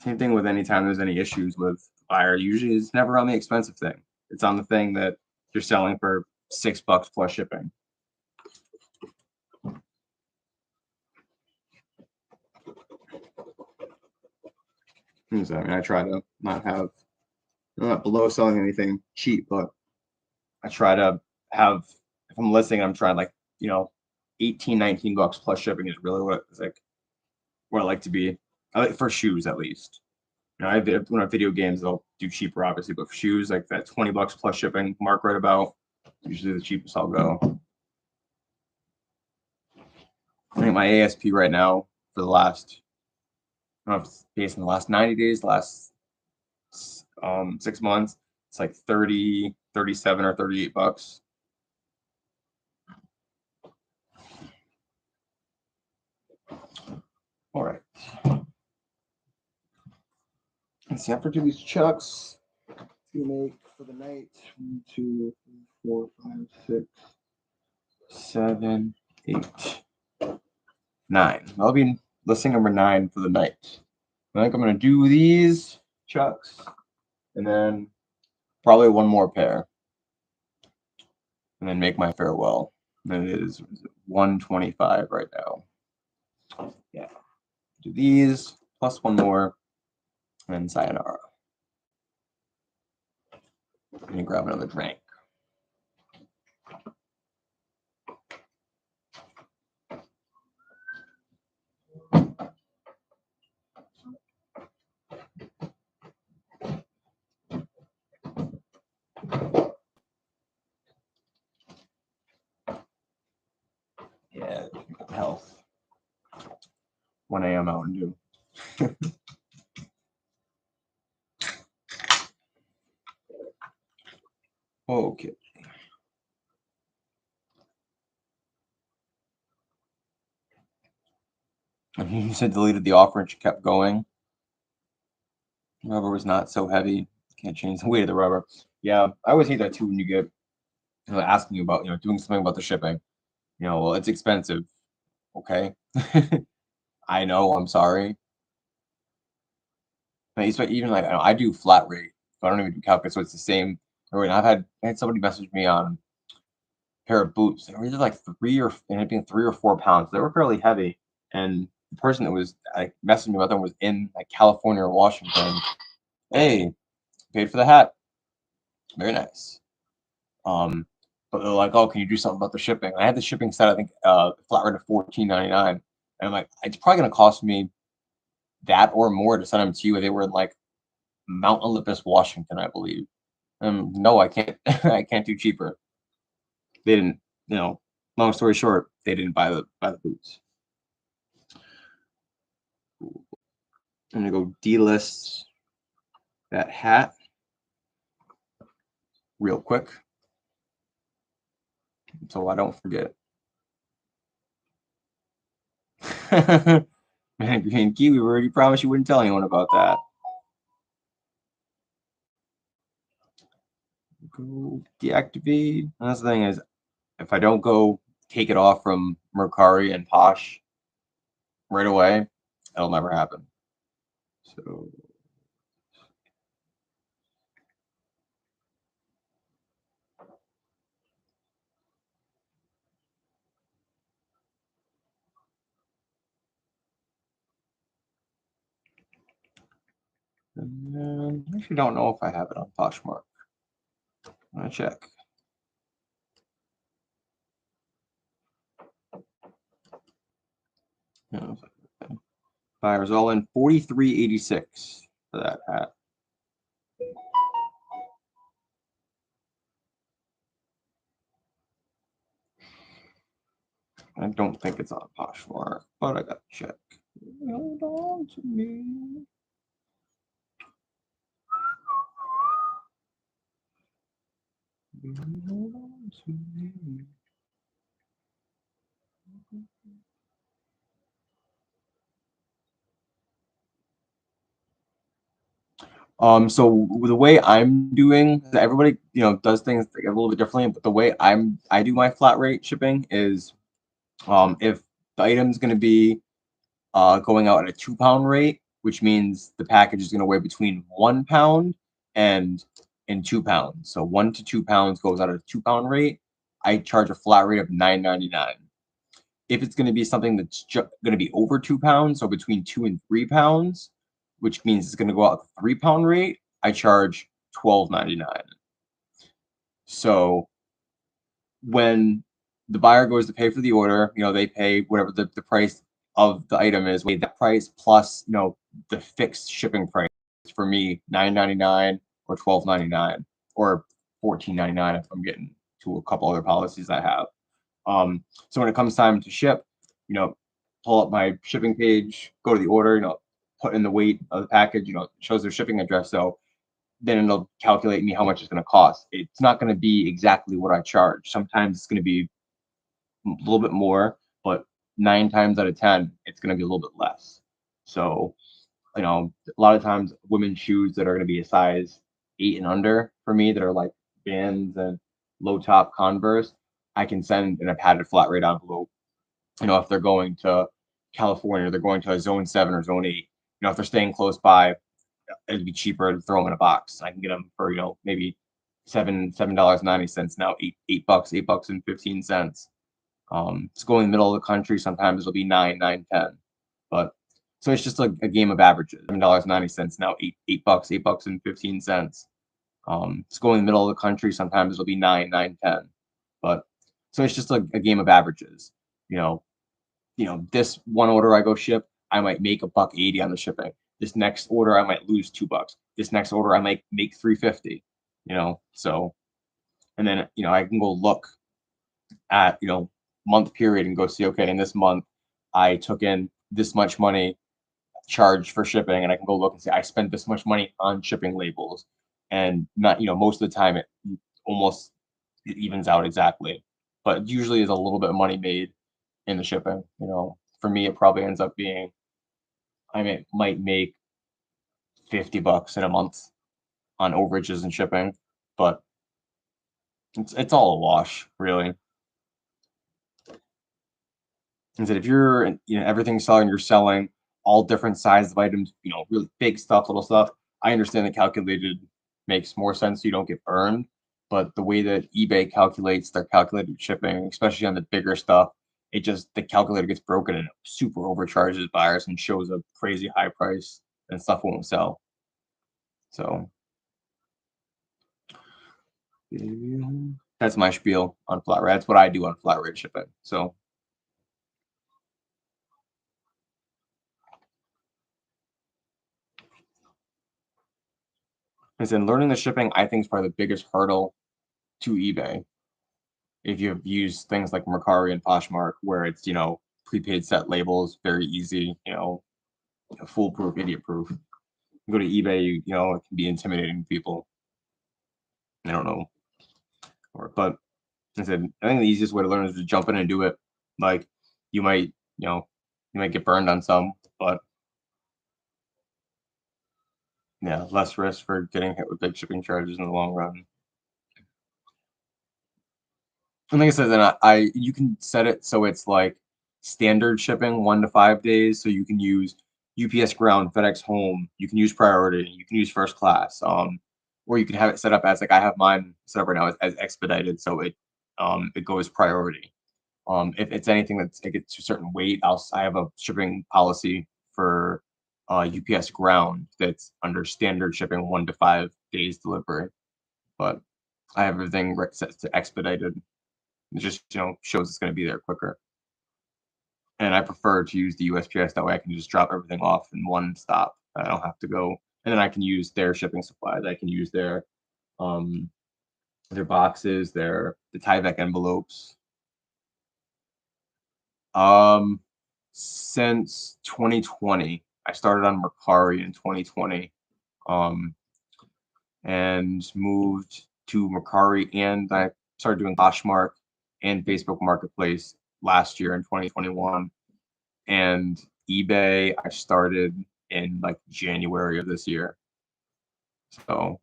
Speaker 1: Same thing with anytime there's any issues with buyer. Usually it's never on the expensive thing. It's on the thing that you're selling for $6 plus shipping. So, I mean, I try to not have, I'm not below selling anything cheap, but I try to have, if I'm listing, I'm trying like, 18, $19 plus shipping is really what it's like, where I like to be. I like for shoes at least. When I have video games, they'll do cheaper, obviously, but for shoes, like that $20 plus shipping mark right about, usually the cheapest I'll go. I think my ASP right now for the last, I don't know if it's based on the last 90 days, last 6 months, it's like 30, 37 or $38. All right. Let's see, after these chucks, you make for the night 1, 2, 3, 4, 5, 6, 7, 8, 9. That'll be listing number 9 for the night. I think I'm going to do these chucks and then probably one more pair and then make my farewell. And it is 125 right now. Yeah. Do these plus one more and then sayonara. Let me grab another drink. Yeah, health. 1 a.m. Mountain Dew. Okay. You said deleted the offer and she kept going. Rubber was not so heavy. Can't change the weight of the rubber. Yeah, I always hate that too when you get asking you about doing something about the shipping. Well, it's expensive. Okay. I know. I'm sorry. But even like I do flat rate So I don't even do calculus, so it's the same. And I had somebody message me on a pair of boots. They were either like ended up being 3 or 4 pounds. They were fairly heavy, and the person that was like messaging me about them was in like California or Washington. Hey, paid for the hat. Very nice. But they're like, oh, can you do something about the shipping? I had the shipping set, I think, flat rate of $14.99, and I'm like, it's probably gonna cost me that or more to send them to you. They were in like Mount Olympus, Washington, I believe. No, I can't. I can't do cheaper. They didn't. Long story short, they didn't buy the boots. I'm gonna go delist that hat real quick so I don't forget. Man, Green Key, we already promised you wouldn't tell anyone about that. Go deactivate. And that's the thing is, if I don't go take it off from Mercari and Posh right away, it'll never happen. So I actually don't know if I have it on Poshmark. I'm gonna check. Buyers all in $43.86 for that hat. I don't think it's on Poshmark, but I gotta check. Hold on to me. Hold on to me. So the way I'm doing, everybody, does things a little bit differently, but the way I do my flat rate shipping is, if the item's going to be going out at a 2 pound rate, which means the package is going to weigh between 1 pound and 2 pounds. So 1 to 2 pounds goes out at a 2 pound rate. I charge a flat rate of $9.99. If it's going to be something that's going to be over 2 pounds, so between 2 and 3 pounds, which means it's going to go out at the 3 pound rate, I charge $12.99. So when the buyer goes to pay for the order, they pay whatever the price of the item is, that price plus the fixed shipping price. For me, $9.99 or $12.99 or $14.99 if I'm getting to a couple other policies I have. So when it comes time to ship, pull up my shipping page, go to the order, put in the weight of the package, shows their shipping address. So then it'll calculate me how much it's going to cost. It's not going to be exactly what I charge. Sometimes it's going to be a little bit more, but 9 times out of 10, it's going to be a little bit less. So, a lot of times women's shoes that are going to be a size 8 and under for me, that are like Vans and low top Converse, I can send in a padded flat rate envelope. If they're going to California, they're going to a zone 7 or zone 8, if they're staying close by, it'd be cheaper to throw them in a box. I can get them for maybe $7.90 now, $8, $8.15. It's going in the middle of the country. Sometimes it'll be 9, 9, 10. But so it's just a game of averages. $7.90 now, $8, $8.15. It's going in the middle of the country. Sometimes it'll be 9, 9, 10. But so it's just a game of averages. This one order I go ship, I might make $1.80 on the shipping. This next order I might lose $2. This next order I might make $3.50. So, and then I can go look at month period and go see, okay, in this month I took in this much money charged for shipping, and I can go look and say I spent this much money on shipping labels, and not most of the time it evens out exactly, but usually there's a little bit of money made in the shipping. For me it probably ends up being might make $50 in a month on overages and shipping, but it's all a wash, really. Is that if you're everything's selling, you're selling all different sizes of items, really big stuff, little stuff. I understand the calculated makes more sense so you don't get burned. But the way that eBay calculates their calculated shipping, especially on the bigger stuff, the calculator gets broken and it super overcharges buyers and shows a crazy high price and stuff won't sell. So that's my spiel on flat rate. That's what I do on flat rate shipping. So as in learning the shipping, I think is probably the biggest hurdle to eBay. If you've used things like Mercari and Poshmark, where it's, prepaid set labels, very easy, foolproof, idiot proof. You go to eBay, it can be intimidating to people. I don't know. But I said, I think the easiest way to learn is to jump in and do it. Like you might, get burned on some, but yeah, less risk for getting hit with big shipping charges in the long run. And like I said, then you can set it so it's like standard shipping 1 to 5 days. So you can use UPS Ground, FedEx Home. You can use Priority. You can use First Class. Or you can have it set up as like I have mine set up right now as expedited, so it goes Priority. If it's anything it gets to a certain weight, I have a shipping policy for UPS Ground that's under standard shipping 1 to 5 days delivery. But I have everything set to expedited. It just shows it's going to be there quicker. And I prefer to use the USPS, that way I can just drop everything off in one stop. I don't have to go, and then I can use their shipping supplies. I can use their boxes, the Tyvek envelopes. Since 2020, I started on Mercari in 2020, and moved to Mercari, and I started doing Poshmark and Facebook Marketplace last year in 2021. And eBay, I started in like January of this year. So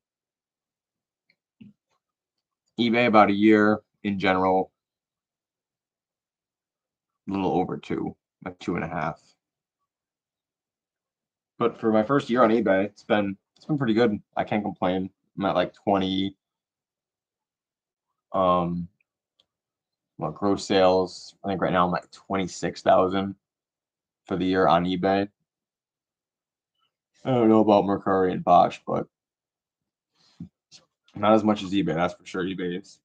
Speaker 1: eBay about a year in general, a little over 2, like 2.5. But for my first year on eBay, it's been pretty good. I can't complain. I'm at like 20 gross sales. I think right now I'm like 26,000 for the year on eBay. I don't know about Mercari and Bosch, but not as much as eBay, that's for sure. eBay is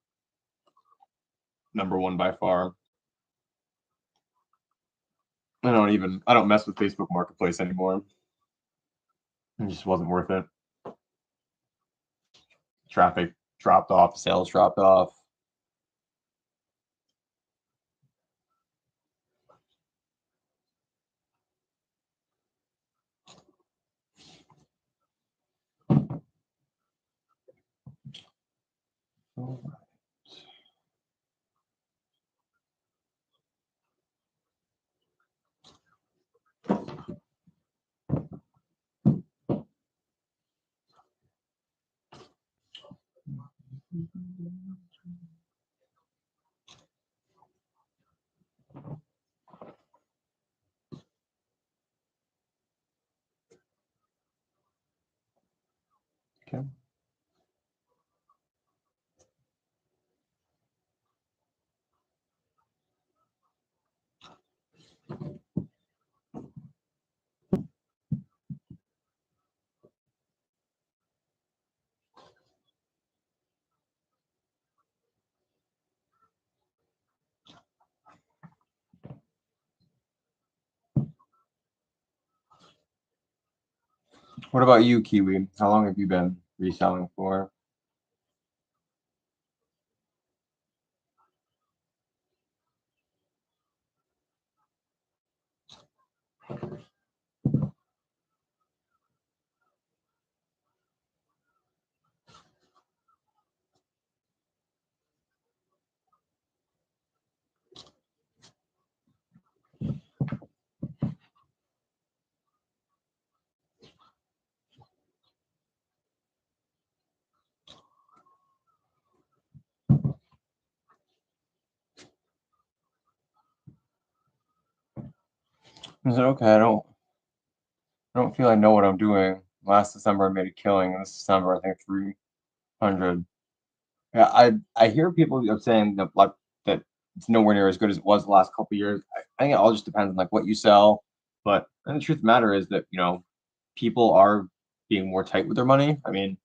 Speaker 1: number one by far. I don't mess with Facebook Marketplace anymore. It just wasn't worth it. Traffic dropped off, sales dropped off. Okay. What about you, Kiwi? How long have you been reselling for? I said, okay, I don't feel I know what I'm doing. Last December I made a killing, and this December I think 100. Yeah, I hear people saying that like that it's nowhere near as good as it was the last couple of years. I think it all just depends on like what you sell. But and the truth of the matter is that people are being more tight with their money. I mean,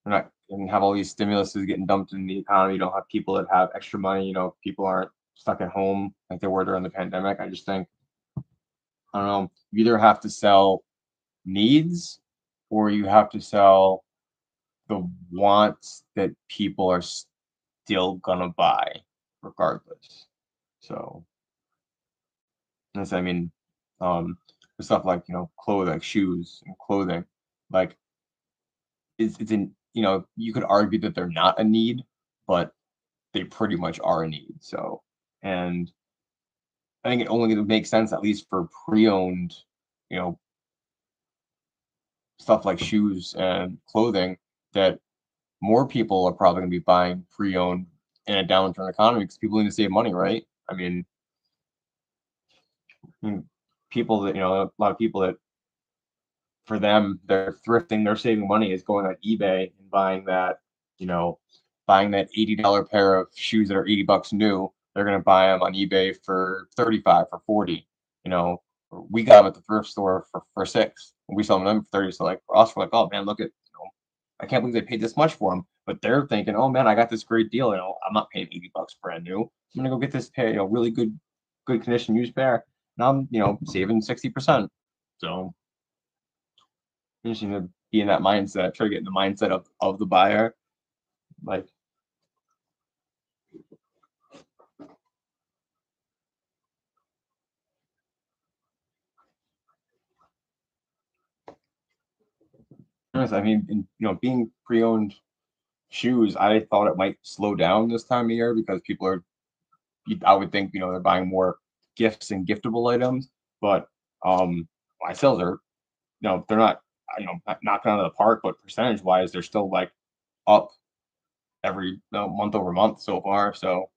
Speaker 1: we're not and have all these stimuluses getting dumped in the economy. You don't have people that have extra money. People aren't stuck at home like they were during the pandemic. I just think I don't know. You either have to sell needs or you have to sell the wants that people are still gonna buy regardless. So, that's I mean, the stuff like clothing, like shoes and clothing, like it's in you could argue that they're not a need, but they pretty much are a need. So, and I think it only makes sense at least for pre-owned, you know, stuff like shoes and clothing that more people are probably going to be buying pre-owned in a downturn economy because people need to save money, right? I mean, people that a lot of people that for them they're thrifting, they're saving money is going on eBay and you know, buying that $80 pair of shoes that are $80 new. They're going to buy them on eBay for 35 for 40. You know, we got them at the thrift store for 6. And we sell them for 30. So like for us, we're like, oh man, look at I can't believe they paid this much for them. But they're thinking, oh man, I got this great deal. I'm not paying $80 brand new. I'm gonna go get this pair, really good condition used pair, and I'm saving 60%. So interesting to be in that mindset, try to get in the mindset of the buyer. Like, I mean, being pre-owned shoes, I thought it might slow down this time of year because people are, I would think, they're buying more gifts and giftable items. But my sales are, they're not, not knocking out of the park, but percentage wise, they're still like up every month over month so far. So,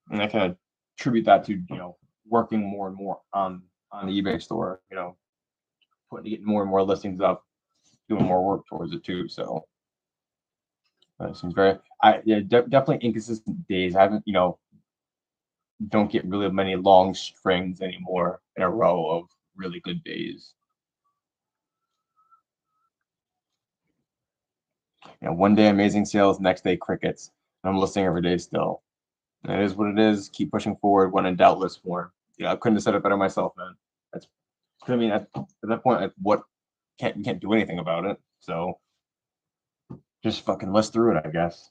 Speaker 1: and I kind of attribute that to working more and more on the eBay store. Getting more and more listings up, doing more work towards it too. So that seems very, definitely inconsistent days. I haven't, don't get really many long strings anymore in a row of really good days. One day amazing sales, next day crickets. And I'm listing every day still. And it is what it is. Keep pushing forward. When in doubt, list more. I couldn't have said it better myself, man. That's, I mean, at that point, like, what you can't do anything about it. So just fucking list through it, I guess.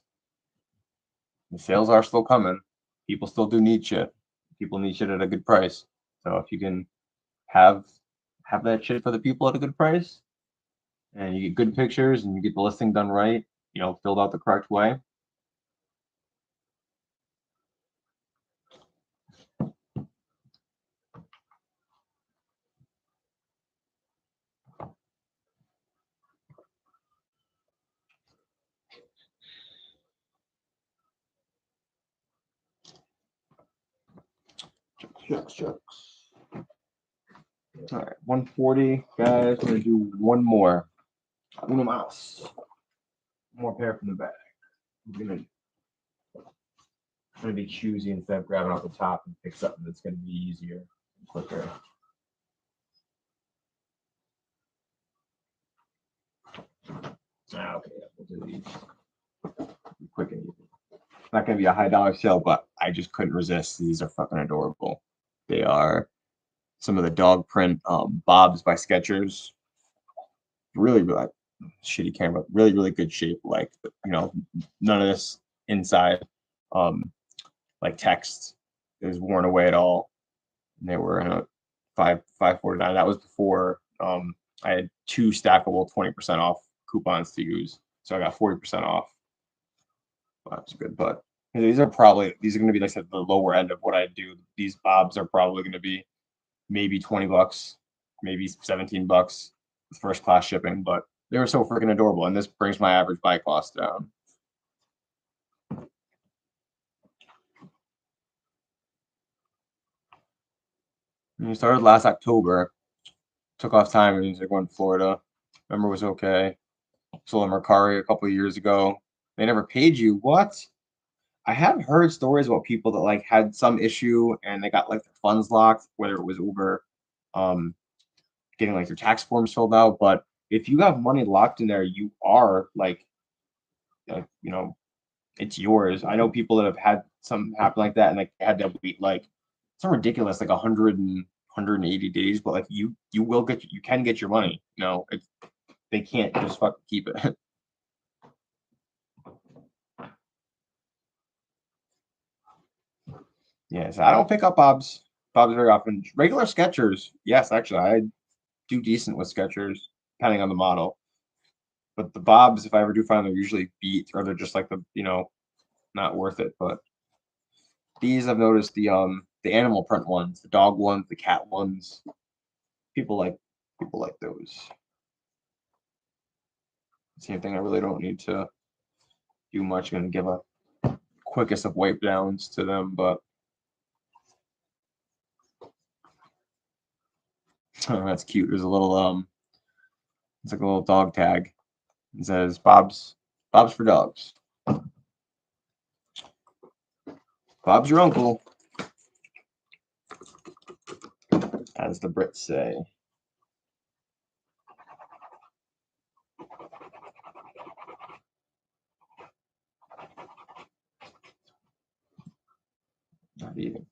Speaker 1: The sales are still coming. People still do need shit. People need shit at a good price. So if you can have that shit for the people at a good price, and you get good pictures and you get the listing done right, filled out the correct way. Shucks. All right, 140, guys. I'm gonna do one more. Uno mouse. One more pair from the back. I'm gonna be choosy instead of grabbing off the top and pick something that's gonna be easier and quicker. Okay, we'll do these quick and easy. Not gonna be a high dollar sale, but I just couldn't resist. These are fucking adorable. They are some of the dog print bobs by Skechers. Really, really shitty camera. Really, really good shape. Like none of this inside like text is worn away at all. And they were in a 549. That was before I had 2 stackable 20% off coupons to use, so I got 40% off. That's good, but these are going to be like I said, the lower end of what I do. These bobs are probably going to be maybe $20, maybe $17 with first class shipping, but they were so freaking adorable, and this brings my average buy cost down. We started last October, took off time, and they're going to Florida. Remember was okay. Sold a Mercari a couple of years ago. They never paid you. What? I have heard stories about people that like had some issue and they got like their funds locked, whether it was over getting like their tax forms filled out. But if you have money locked in there, you are like, you know, it's yours. I know people that have had something happen like that and like had to wait like some ridiculous like 180 days, but like you will get you can get your money. They can't just fucking keep it. Yeah, so I don't pick up Bob's very often. Regular Skechers, yes, actually, I do decent with Skechers, depending on the model. But the Bobs, if I ever do find them, they're usually beat or they're just like not worth it. But these I've noticed the animal print ones, the dog ones, the cat ones. People like people like those. Same thing. I really don't need to do much. Going to give a quickest of wipe downs to them, but oh, that's cute. There's a little it's like a little dog tag. It says Bob's for dogs. Bob's your uncle, as the Brits say. Not even.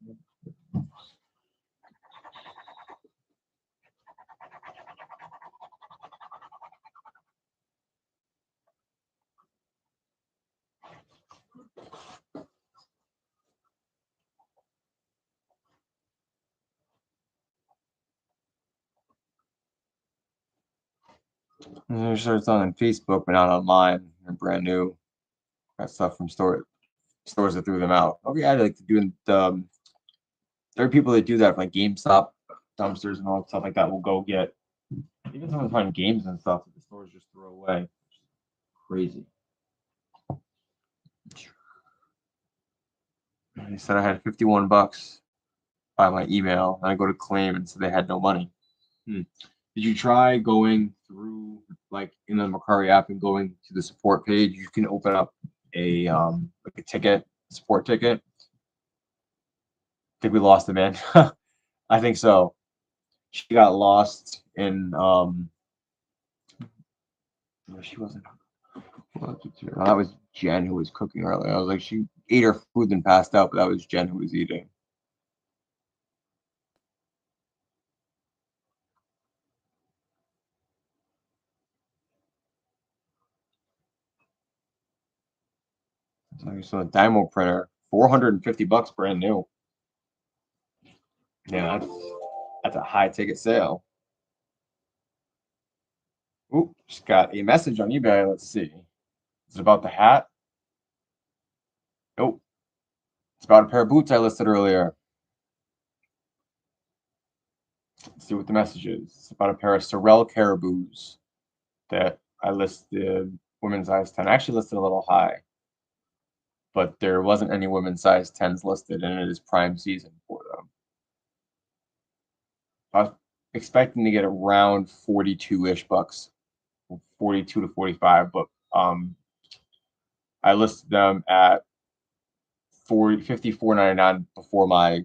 Speaker 1: I'm sure it's on Facebook, but not online. They're brand new. Got stuff from stores that threw them out. Okay, I like to do there are people that do that, like GameStop dumpsters and all stuff like that. Will go get even someone find games and stuff that the stores just throw away. Crazy. They said I had 51 bucks by my email, and I go to claim, and so they had no money. Hmm. Did you try going through like in the Mercari app and going to the support page? You can open up a like a ticket, support ticket. I think we lost the man. I think so. She got lost in no, she wasn't. Well, that was Jen who was cooking earlier. I was like, she ate her food and passed out, but that was Jen who was eating. So a Dymo printer, 450 bucks brand new. Yeah, that's a high ticket sale. Ooh, just got a message on eBay. Let's see. Is it about the hat? Nope. It's about a pair of boots I listed earlier. Let's see what the message is. It's about a pair of Sorel Caribous that I listed women's size 10. I actually listed a little high, but there wasn't any women's size 10s listed, and it is prime season for them. I was expecting to get around 42-ish bucks, 42 to 45, but I listed them at 54.99 before my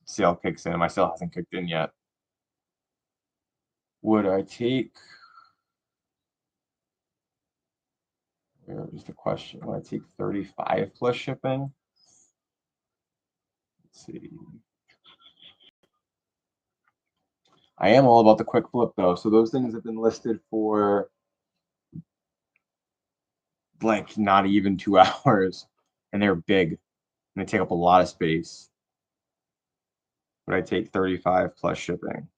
Speaker 1: sale kicks in. My sale hasn't kicked in yet. Would I take? Here's the question. Would I take 35 plus shipping? Let's see. I am all about the quick flip though. So those things have been listed for like not even 2 hours, and they're big and they take up a lot of space. Would I take 35 plus shipping?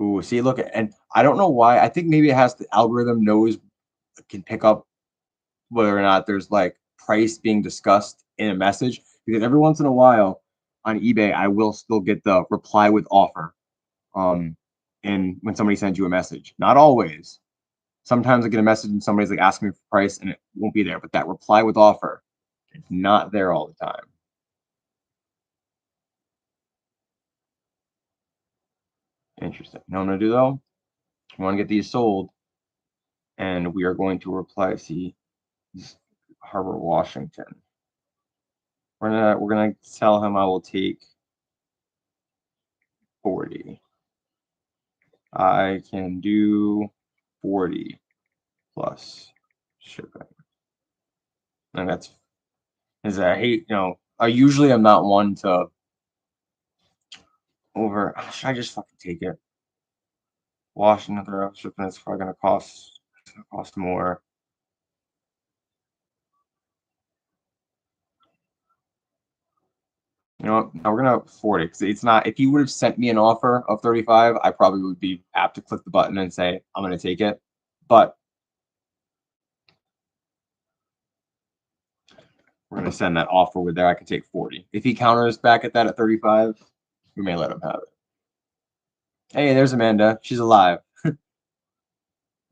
Speaker 1: Ooh, see, look, and I don't know why. I think maybe it has the algorithm knows can pick up whether or not there's like price being discussed in a message, because every once in a while on eBay I will still get the reply with offer um and when somebody sends you a message. Not always. Sometimes I get a message and somebody's like asking me for price and it won't be there, but that reply with offer, it's not there all the time. Interesting. You know what I'm gonna do though? We want to get these sold, and we are going to reply. See, Harbor, Washington. We're gonna tell him I will take 40. I can do 40 plus shipping. And that's is I hate, I usually am not one to should I just fucking take it? Washington through shipping is probably gonna cost more. You know what? Now we're gonna 40 because it's not. If you would have sent me an offer of 35, I probably would be apt to click the button and say I'm gonna take it. But we're gonna send that offer with there. I can take 40. If he counters back at that at 35, we may let him have it. Hey, there's Amanda. She's alive. You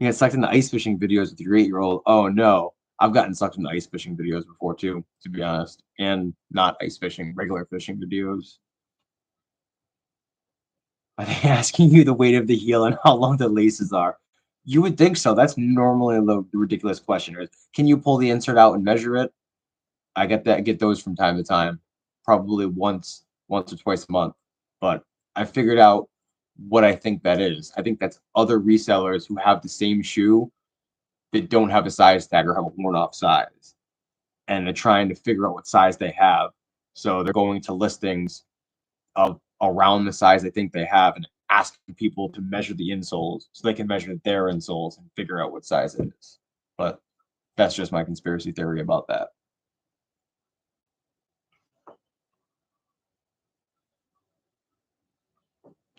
Speaker 1: get sucked into ice fishing videos with your 8-year-old. Oh no, I've gotten sucked into ice fishing videos before too, to be honest, and not ice fishing, regular fishing videos. Are they asking you the weight of the heel and how long the laces are? You would think so. That's normally the ridiculous question. Can you pull the insert out and measure it? I get those from time to time, probably once or twice a month. But I figured out what I think that is. I think that's other resellers who have the same shoe that don't have a size tag or have a worn off size. And they're trying to figure out what size they have. So they're going to listings of around the size they think they have and asking people to measure the insoles so they can measure their insoles and figure out what size it is. But that's just my conspiracy theory about that.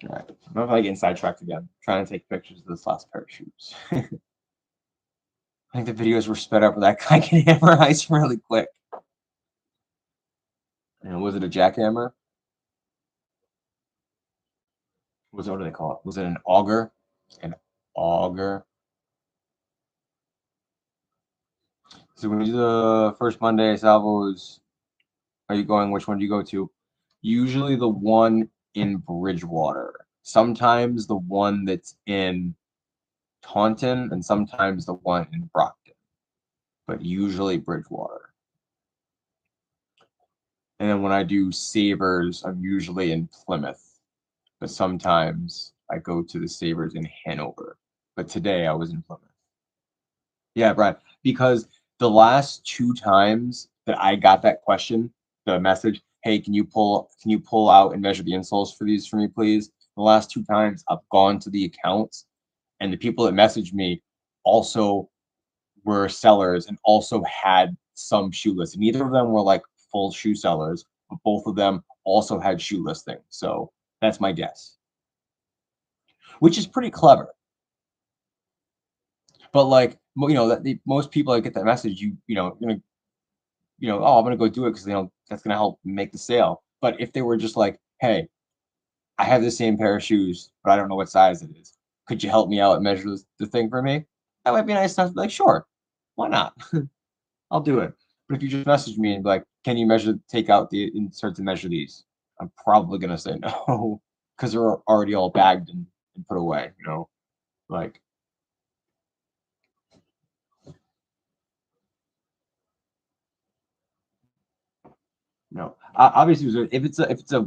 Speaker 1: All right. I'm not getting sidetracked again. I'm trying to take pictures of this last pair of shoes. I think the videos were sped up where that guy can hammer ice really quick. And was it a jackhammer? What do they call it? Was it an auger? An auger. So when you do the first Monday salvos, are you going? Which one do you go to? Usually the one in Bridgewater. Sometimes the one that's in Taunton, and sometimes the one in Brockton. But usually Bridgewater. And then when I do Sabres, I'm usually in Plymouth. But sometimes I go to the Sabres in Hanover. But today I was in Plymouth. Yeah, Brian, because the last 2 times that I got that question, the message, hey, can you pull out and measure the insoles for these for me, please? The last 2 times I've gone to the accounts and the people that messaged me also were sellers and also had some shoe listings. Neither of them were like full shoe sellers, but both of them also had shoe listings. So that's my guess, which is pretty clever. But like, that most people that get that message, oh, I'm gonna go do it because that's gonna help make the sale. But if they were just like, hey, I have the same pair of shoes, but I don't know what size it is. Could you help me out and measure the thing for me? That might be nice enough to be like, sure, why not? I'll do it. But if you just message me and be like, can you take out the inserts and measure these? I'm probably gonna say no because they're already all bagged and put away. Like. Obviously, if it's a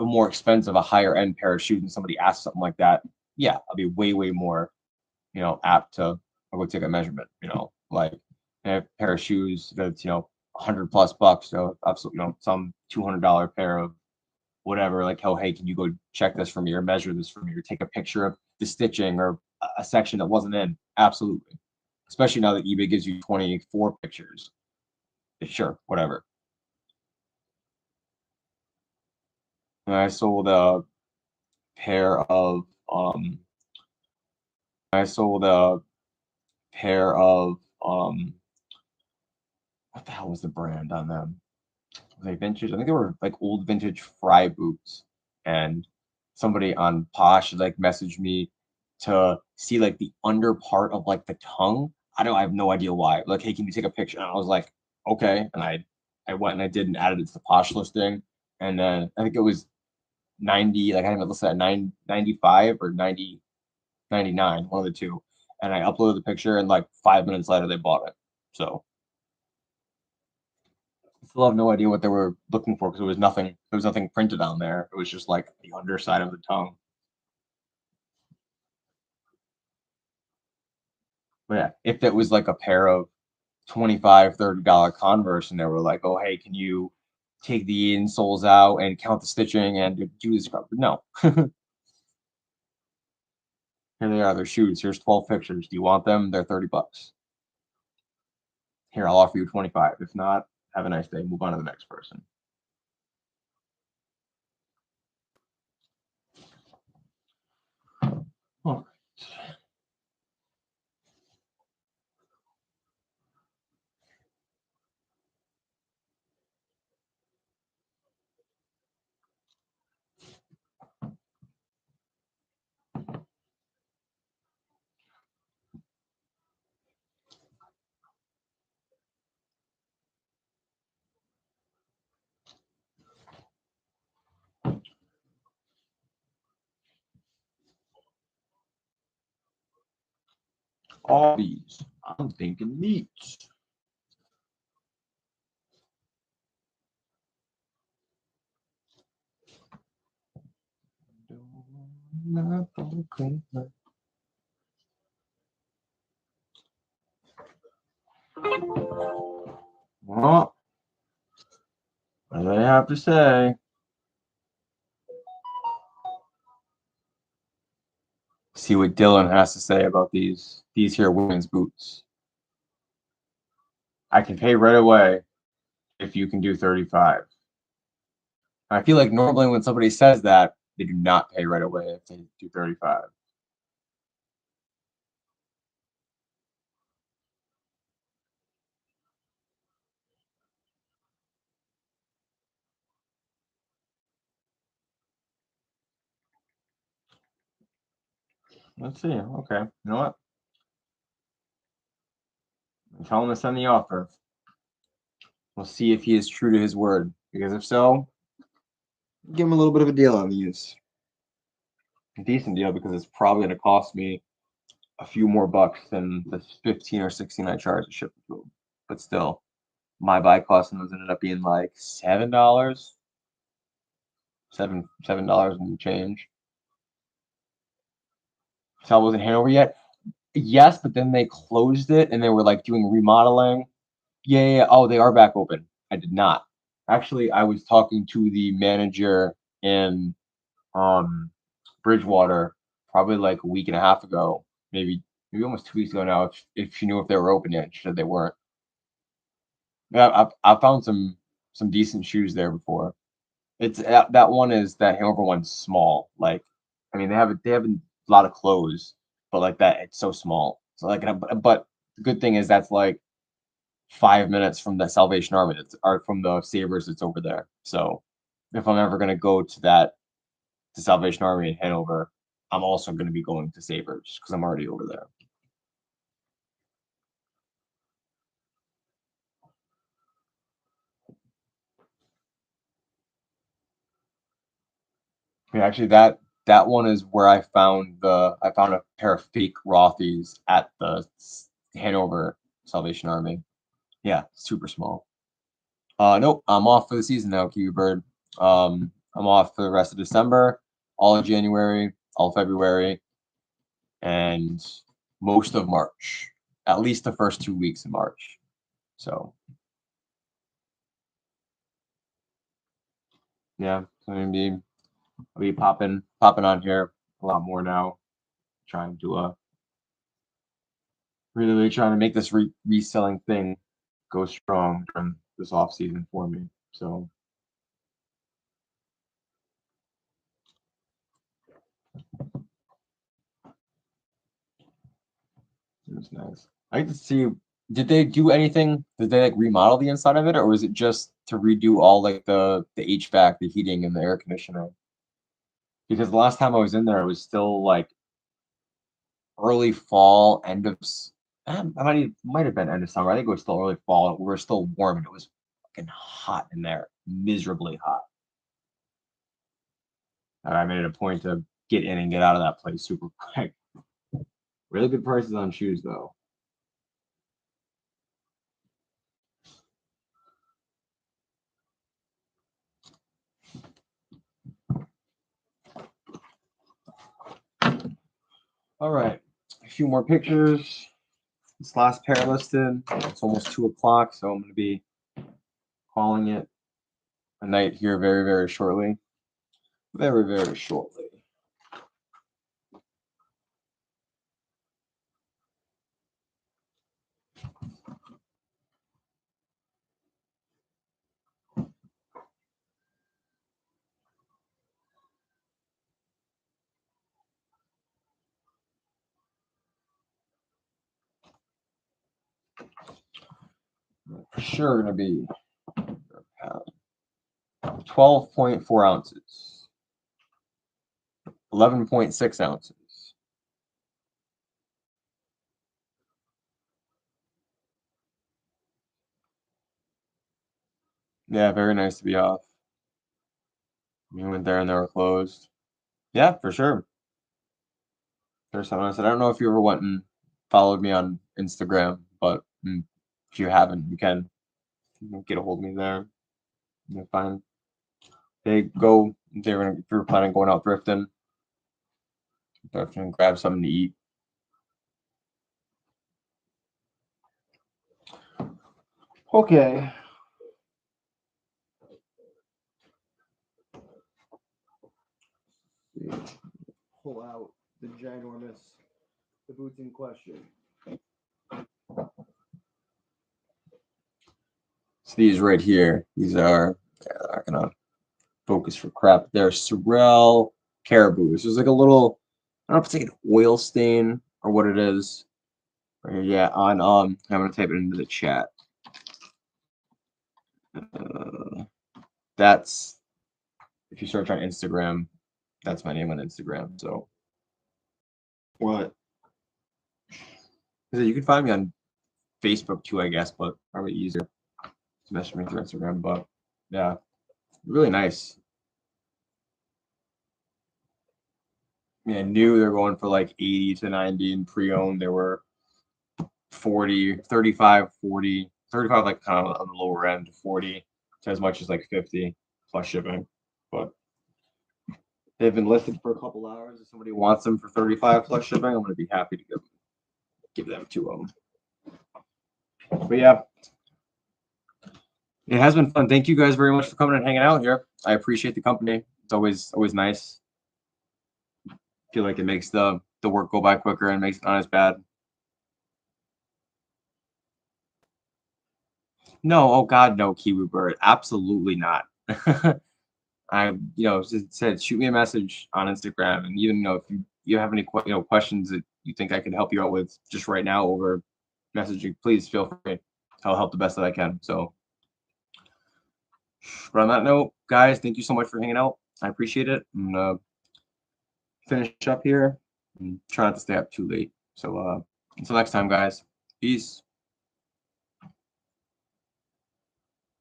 Speaker 1: more expensive, a higher end pair of shoes, and somebody asks something like that, yeah, I'll be way more, apt to go take a measurement. Like a pair of shoes that's $100+ so absolutely, some $200 pair of whatever. Like, oh, hey, can you go check this for me or measure this for me or take a picture of the stitching or a section that wasn't in? Absolutely, especially now that eBay gives you 24 pictures. Sure, whatever. And I sold a pair of I sold a pair of what the hell was the brand on them? Was they vintage? I think they were like old vintage Fry boots. And somebody on Posh like messaged me to see like the under part of like the tongue. I have no idea why. Like, hey, can you take a picture? And I was like, okay. And I went and I did and added it to the Posh listing. And then I think it was 90, like I haven't listed at 95 or 90. $6.99, one of the two. And I uploaded the picture, and like 5 minutes later, they bought it. So I still have no idea what they were looking for because there was nothing printed on there. It was just like the underside of the tongue. But yeah, if it was like a pair of $25, $30 Converse, and they were like, "Oh, hey, can you take the insoles out and count the stitching and do this?" No. Here they are, their shoes. Here's 12 pictures. Do you want them? They're $30. Here, I'll offer you 25. If not, have a nice day. Move on to the next person. All right. All these, I'm thinking meat. Well, what do I have to say? See what Dylan has to say about these here women's boots. I can pay right away if you can do 35. I feel like normally when somebody says that, they do not pay right away if they do 35. Let's see. Okay. You know what? Tell him to send the offer. We'll see if he is true to his word. Because if so, give him a little bit of a deal on these. A decent deal because it's probably going to cost me a few more bucks than the 15 or 16 I charge to ship to him. But still, my buy cost on those ended up being like $7, $7 and change. So I wasn't Hanover yet. Yes, but then they closed it and they were like doing remodeling. Yeah. Oh, they are back open. I did not. Actually, I was talking to the manager in um Bridgewater probably like a week and a half ago, maybe almost 2 weeks ago now. If she knew if they were open yet, she said they weren't. Yeah, I found some decent shoes there before. It's that one is that Hanover one's small. Like, I mean, they have a lot of clothes, but like that, it's so small. So like, but the good thing is that's like 5 minutes from the Salvation Army that's or from the Sabres that's over there. So if I'm ever gonna go to Salvation Army in Hanover, I'm also gonna be going to Sabres because I'm already over there. Yeah, actually, that one is where I found a pair of fake Rothy's at the Hanover Salvation Army. Yeah, super small. Nope, I'm off for the season now, Kiwi Bird. I'm off for the rest of December, all of January, all of February, and most of March. At least the first 2 weeks in March. So yeah, so I'll be popping on here a lot more now, trying to really trying to make this reselling thing go strong during this off season for me. So it was nice. I like to see. Did they do anything? Did they like remodel the inside of it, or was it just to redo all like the HVAC, the heating, and the air conditioning? Because the last time I was in there, it was still like early fall, I might have been end of summer. I think it was still early fall. We were still warm, and it was fucking hot in there, miserably hot. And I made it a point to get in and get out of that place super quick. Really good prices on shoes though. All right, a few more pictures. This last pair listed. It's almost 2 o'clock, so I'm going to be calling it a night here very, very shortly. Very, very shortly. For sure going to be 12.4 ounces, 11.6 ounces. Yeah, very nice to be off. We went there and they were closed. Yeah, for sure. There's someone I said, I don't know if you ever went and followed me on Instagram, but if you haven't, you can get a hold of me there. You're fine. They go, if you're planning on going out thrifting, grab something to eat. Okay. Pull out the boots in question. So these right here, these are, they're not gonna focus for crap. They're Sorel Caribou. This is like a little, I don't know if it's like an oil stain or what it is. Right here, yeah, on I'm gonna type it into the chat. That's, if you search on Instagram, that's my name on Instagram. So what? You can find me on Facebook too, I guess, but probably easier to message me through Instagram. But yeah, really nice. I mean, I knew they're going for like 80 to 90 in pre-owned. They were 40, 35, 40, 35 like kind of on the lower end, 40 to as much as like 50 plus shipping. But they've been listed for a couple hours. If somebody wants them for 35 plus shipping, I'm going to be happy to give them to them. But yeah, it has been fun. Thank you guys very much for coming and hanging out here. I appreciate the company. It's always nice. I feel like it makes the work go by quicker and makes it not as bad. No, oh God, no, Kiwi Bird, absolutely not. I, said shoot me a message on Instagram, and even if you have any questions that you think I can help you out with just right now over messaging, please feel free. I'll help the best that I can. So, but on that note, guys, thank you so much for hanging out. I appreciate it. I'm gonna finish up here and try not to stay up too late. So, until next time, guys. Peace.